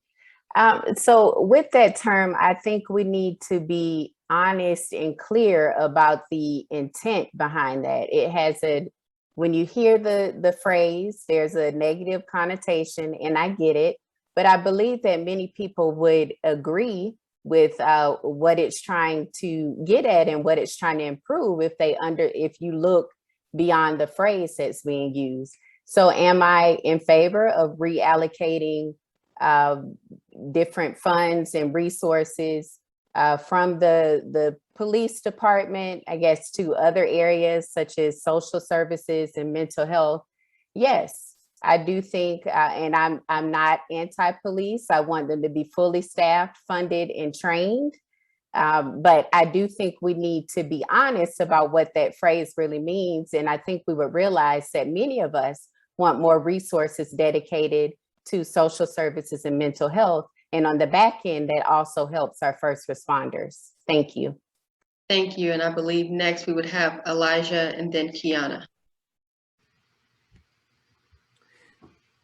S1: So with that term, I think we need to be honest and clear about the intent behind that. It has when you hear the phrase, there's a negative connotation, and I get it, but I believe that many people would agree with what it's trying to get at and what it's trying to improve if you look beyond the phrase that's being used. So am I in favor of reallocating different funds and resources from the police department, I guess, to other areas such as social services and mental health? Yes, I do think, and I'm not anti-police. I want them to be fully staffed, funded, and trained. But I do think we need to be honest about what that phrase really means. And I think we would realize that many of us want more resources dedicated to social services and mental health. And on the back end, that also helps our first responders. Thank you.
S8: Thank you. And I believe next we would have Elijah and then Kiana.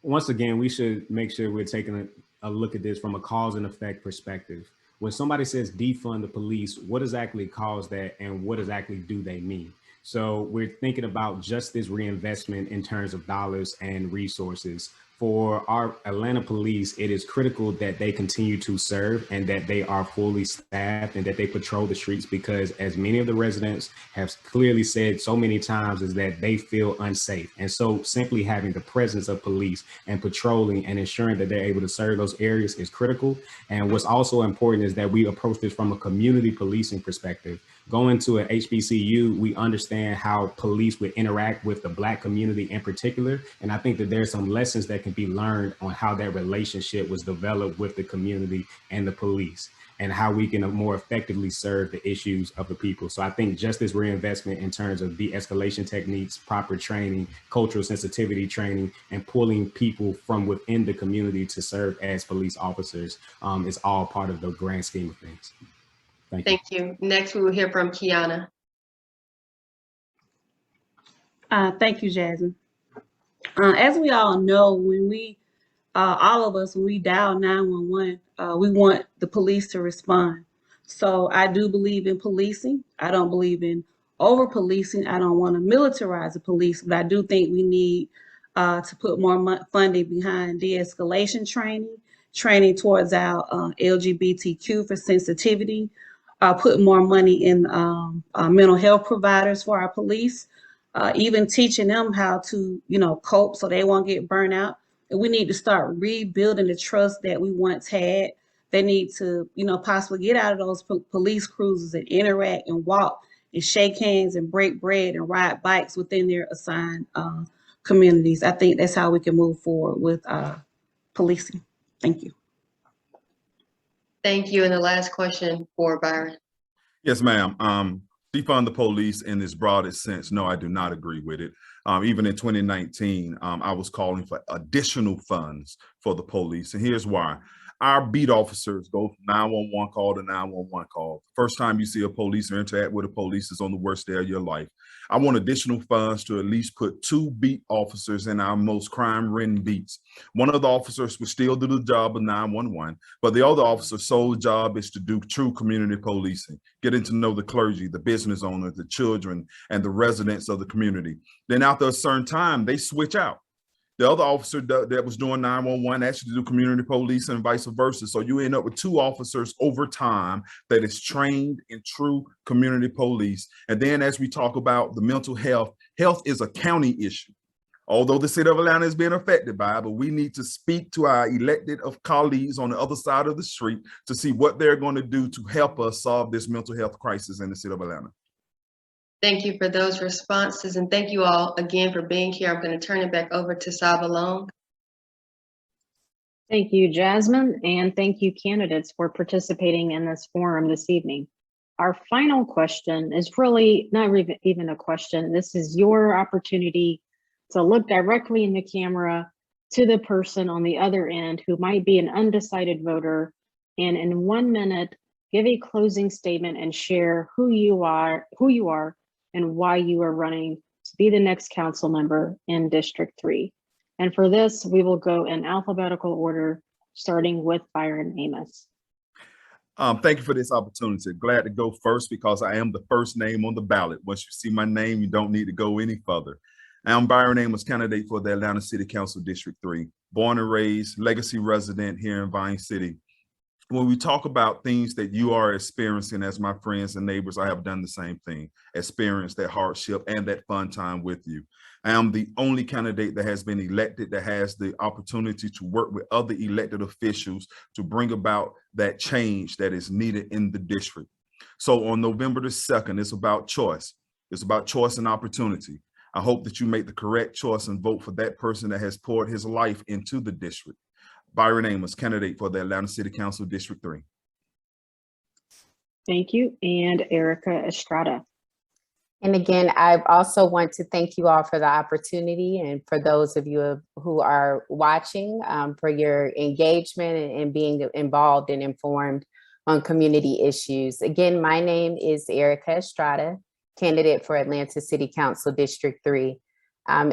S7: Once again, we should make sure we're taking a look at this from a cause and effect perspective. When somebody says defund the police, what exactly caused that and what exactly do they mean? So we're thinking about just this reinvestment in terms of dollars and resources. For our Atlanta police, it is critical that they continue to serve and that they are fully staffed and that they patrol the streets, because as many of the residents have clearly said so many times, is that they feel unsafe. And so simply having the presence of police and patrolling and ensuring that they're able to serve those areas is critical. And what's also important is that we approach this from a community policing perspective. Going to an HBCU, we understand how police would interact with the Black community in particular. And I think that there's some lessons that can be learned on how that relationship was developed with the community and the police, and how we can more effectively serve the issues of the people. So I think just this reinvestment in terms of de-escalation techniques, proper training, cultural sensitivity training, and pulling people from within the community to serve as police officers is all part of the grand scheme of things. Thank you.
S8: Thank you. Next, we will hear from Kiana.
S6: Thank you, Jasmine. As we all know, when all of us, when we dial 911, we want the police to respond. So I do believe in policing. I don't believe in over-policing. I don't want to militarize the police, but I do think we need to put more funding behind de-escalation training towards our LGBTQ for sensitivity, put more money in mental health providers for our police, even teaching them how to, cope so they won't get burnt out. And we need to start rebuilding the trust that we once had. They need to, possibly get out of those police cruisers and interact and walk and shake hands and break bread and ride bikes within their assigned communities. I think that's how we can move forward with policing. Thank you.
S8: Thank you. And the last question for Byron.
S4: Yes, ma'am. Defund the police in its broadest sense, no, I do not agree with it. Even in 2019, I was calling for additional funds for the police. And here's why. Our beat officers go from 911 call to 911 call. First time you see a police or interact with a police is on the worst day of your life. I want additional funds to at least put 2 beat officers in our most crime-ridden beats. One of the officers would still do the job of 911, but the other officer's sole job is to do true community policing, getting to know the clergy, the business owners, the children, and the residents of the community. Then after a certain time, they switch out. The other officer that was doing 911 actually do community police and vice versa. So you end up with 2 officers over time that is trained in true community police. And then as we talk about the mental health, health is a county issue. Although the city of Atlanta is being affected by it, but we need to speak to our elected colleagues on the other side of the street to see what they're going to do to help us solve this mental health crisis in the city of Atlanta.
S8: Thank you for those responses, and thank you all again for being here. I'm going to turn it back over to Saba Long.
S3: Thank you, Jasmine, and thank you, candidates, for participating in this forum this evening. Our final question is really not even a question. This is your opportunity to look directly in the camera to the person on the other end who might be an undecided voter, and in 1 minute, give a closing statement and share who you are, and why you are running to be the next council member in District 3. And for this, we will go in alphabetical order, starting with Byron Amos.
S4: Thank you for this opportunity. Glad to go first because I am the first name on the ballot. Once you see my name, you don't need to go any further. I'm Byron Amos, candidate for the Atlanta City Council District 3, born and raised, legacy resident here in Vine City. When we talk about things that you are experiencing as my friends and neighbors, I have done the same thing, experienced that hardship and that fun time with you. I am the only candidate that has been elected that has the opportunity to work with other elected officials to bring about that change that is needed in the district. So on November the 2nd, it's about choice. It's about choice and opportunity. I hope that you make the correct choice and vote for that person that has poured his life into the district. Byron Amos, candidate for the Atlanta City Council District 3.
S3: Thank you. And Erica Estrada.
S1: And again, I also want to thank you all for the opportunity, and for those of you who are watching, for your engagement and being involved and informed on community issues. Again, my name is Erica Estrada, candidate for Atlanta City Council District 3.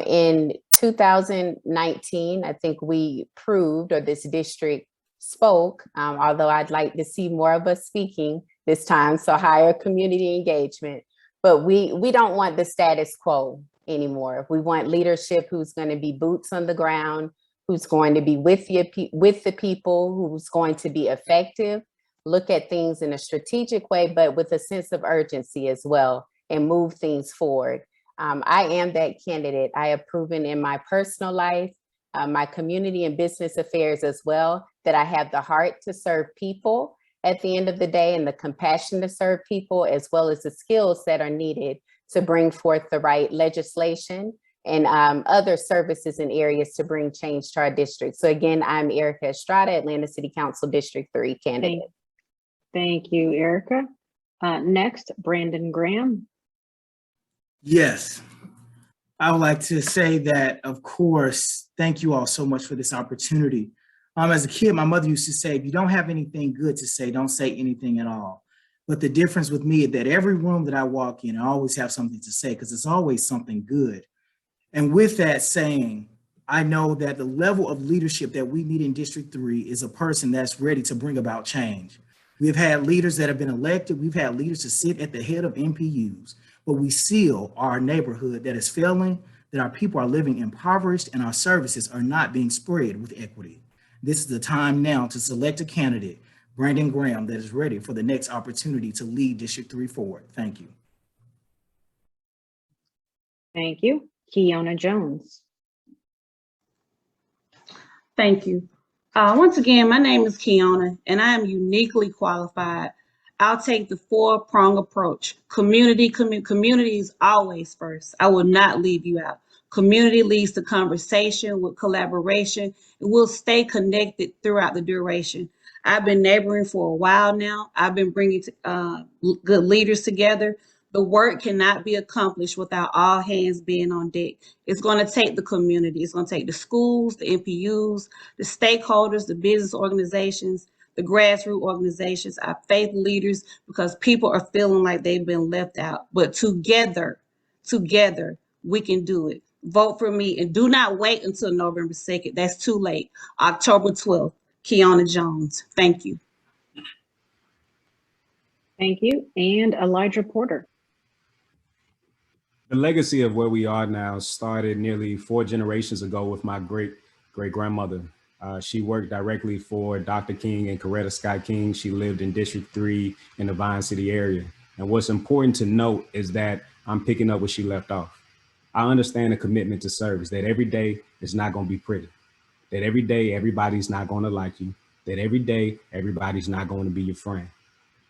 S1: In 2019, I think we proved, or this district spoke, although I'd like to see more of us speaking this time, so higher community engagement. But we don't want the status quo anymore. We want leadership who's going to be boots on the ground, who's going to be with the people, who's going to be effective, look at things in a strategic way, but with a sense of urgency as well, and move things forward. I am that candidate. I have proven in my personal life, my community and business affairs as well, that I have the heart to serve people at the end of the day, and the compassion to serve people, as well as the skills that are needed to bring forth the right legislation and other services and areas to bring change to our district. So again, I'm Erica Estrada, Atlanta City Council District 3 candidate.
S3: Thank you, Erica. Next, Brandon Graham.
S5: Yes, I would like to say that, of course, thank you all so much for this opportunity. As a kid, my mother used to say, if you don't have anything good to say, don't say anything at all. But the difference with me is that every room that I walk in, I always have something to say because it's always something good. And with that saying, I know that the level of leadership that we need in District 3 is a person that's ready to bring about change. We've had leaders that have been elected. We've had leaders to sit at the head of MPUs, but we still are a neighborhood that is failing, that our people are living impoverished, and our services are not being spread with equity. This is the time now to select a candidate, Brandon Graham, that is ready for the next opportunity to lead District 3 forward. Thank you.
S3: Thank you. Kiona Jones.
S6: Thank you. Once again, my name is Kiona, and I am uniquely qualified. I'll take the four-prong approach. Community is always first. I will not leave you out. Community leads to conversation with collaboration. And we'll stay connected throughout the duration. I've been neighboring for a while now. I've been bringing good leaders together. The work cannot be accomplished without all hands being on deck. It's going to take the community. It's going to take the schools, the MPUs, the stakeholders, the business organizations, the grassroots organizations, our faith leaders, because people are feeling like they've been left out. But together, we can do it. Vote for me, and do not wait until November 2nd. That's too late. October 12th, Kiona Jones. Thank you.
S3: Thank you. And Elijah Porter.
S7: The legacy of where we are now started nearly 4 generations ago with my great-grandmother. She worked directly for Dr. King and Coretta Scott King. She lived in District 3 in the Vine City area. And what's important to note is that I'm picking up where she left off. I understand the commitment to service, that every day is not going to be pretty, that every day everybody's not going to like you, that every day everybody's not going to be your friend.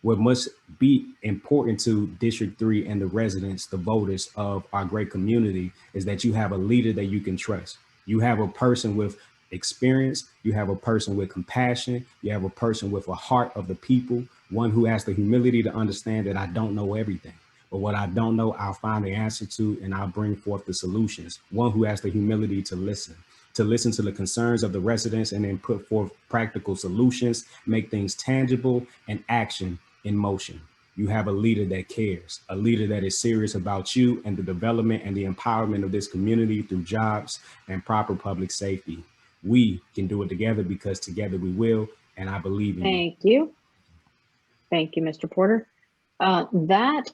S7: What must be important to District 3 and the residents, the voters of our great community, is that you have a leader that you can trust. You have a person with experience, you have a person with compassion, you have a person with a heart of the people, one who has the humility to understand that I don't know everything. But what I don't know, I'll find the answer to, and I'll bring forth the solutions. One who has the humility to listen to the concerns of the residents and then put forth practical solutions, make things tangible, and action in motion. You have a leader that cares, a leader that is serious about you and the development and the empowerment of this community through jobs and proper public safety. We can do it together because together we will, and I believe in you.
S3: Thank you. Thank you, Mr. Porter. That,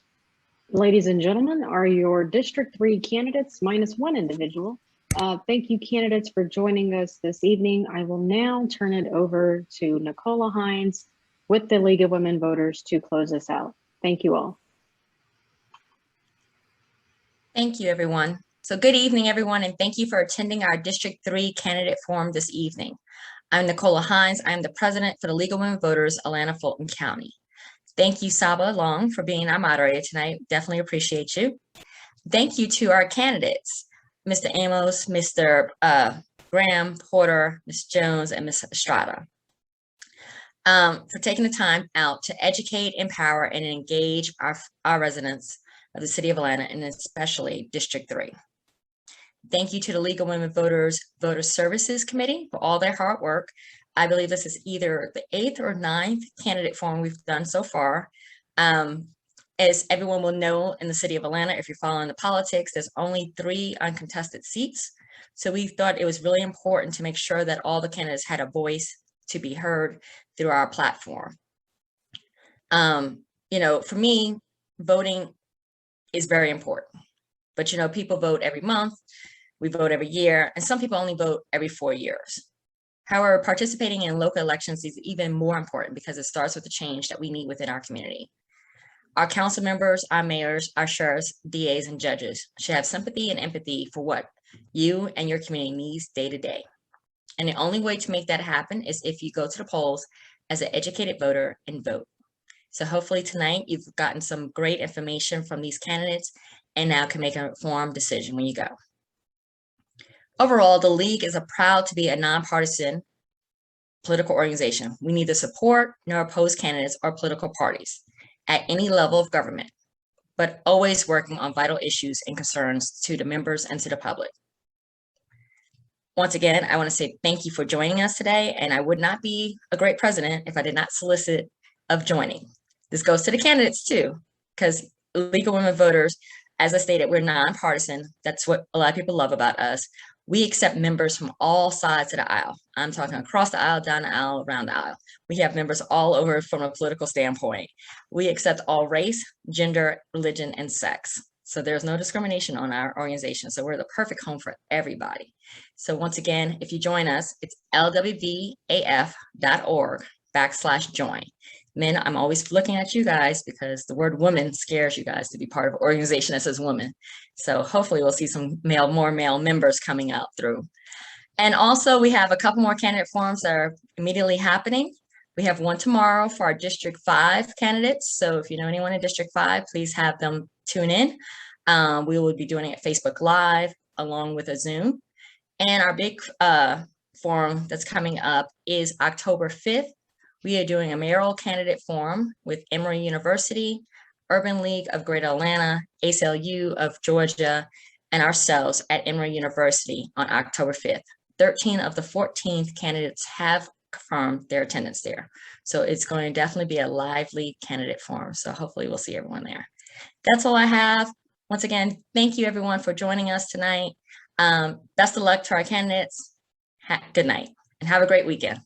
S3: ladies and gentlemen, are your District 3 candidates minus one individual. Thank you, candidates, for joining us this evening. I will now turn it over to Nicola Hines with the League of Women Voters to close us out. Thank you all.
S10: Thank you, everyone. So good evening, everyone, and thank you for attending our District 3 candidate forum this evening. I'm Nicola Hines. I'm the president for the League of Women Voters, Atlanta Fulton County. Thank you, Saba Long, for being our moderator tonight. Definitely appreciate you. Thank you to our candidates, Mr. Amos, Mr. Graham, Porter, Ms. Jones, and Ms. Estrada, for taking the time out to educate, empower, and engage our residents of the city of Atlanta, and especially District 3. Thank you to the League of Women Voters Voter Services Committee for all their hard work. I believe this is either the 8th or 9th candidate forum we've done so far. As everyone will know, in the city of Atlanta, if you're following the politics, there's only 3 uncontested seats. So we thought it was really important to make sure that all the candidates had a voice to be heard through our platform. You know, for me, voting is very important, but you know, people vote every month, we vote every year, and some people only vote every 4 years. However, participating in local elections is even more important because it starts with the change that we need within our community. Our council members, our mayors, our sheriffs, DAs, and judges should have sympathy and empathy for what you and your community needs day to day. And the only way to make that happen is if you go to the polls as an educated voter and vote. So hopefully tonight you've gotten some great information from these candidates and now can make an informed decision when you go. Overall, the League is proud to be a nonpartisan political organization. We neither support nor oppose candidates or political parties at any level of government, but always working on vital issues and concerns to the members and to the public. Once again, I want to say thank you for joining us today, and I would not be a great president if I did not solicit of joining. This goes to the candidates too, because League of Women Voters, as I stated, we're nonpartisan. That's what a lot of people love about us. We accept members from all sides of the aisle. I'm talking across the aisle, down the aisle, around the aisle. We have members all over from a political standpoint. We accept all race, gender, religion, and sex. So there's no discrimination on our organization. So we're the perfect home for everybody. So once again, if you join us, it's lwvaf.org/join. Men, I'm always looking at you guys because the word woman scares you guys to be part of an organization that says woman. So hopefully we'll see some more male members coming out through. And also we have a couple more candidate forums that are immediately happening. We have one tomorrow for our District 5 candidates. So if you know anyone in District 5, please have them tune in. We will be doing it Facebook Live along with a Zoom. And our big forum that's coming up is October 5th. We are doing a mayoral candidate forum with Emory University, Urban League of Greater Atlanta, ACLU of Georgia, and ourselves at Emory University on October 5th. 13 of the 14 candidates have confirmed their attendance there. So it's going to definitely be a lively candidate forum. So hopefully we'll see everyone there. That's all I have. Once again, thank you everyone for joining us tonight. Best of luck to our candidates. Good night and have a great weekend.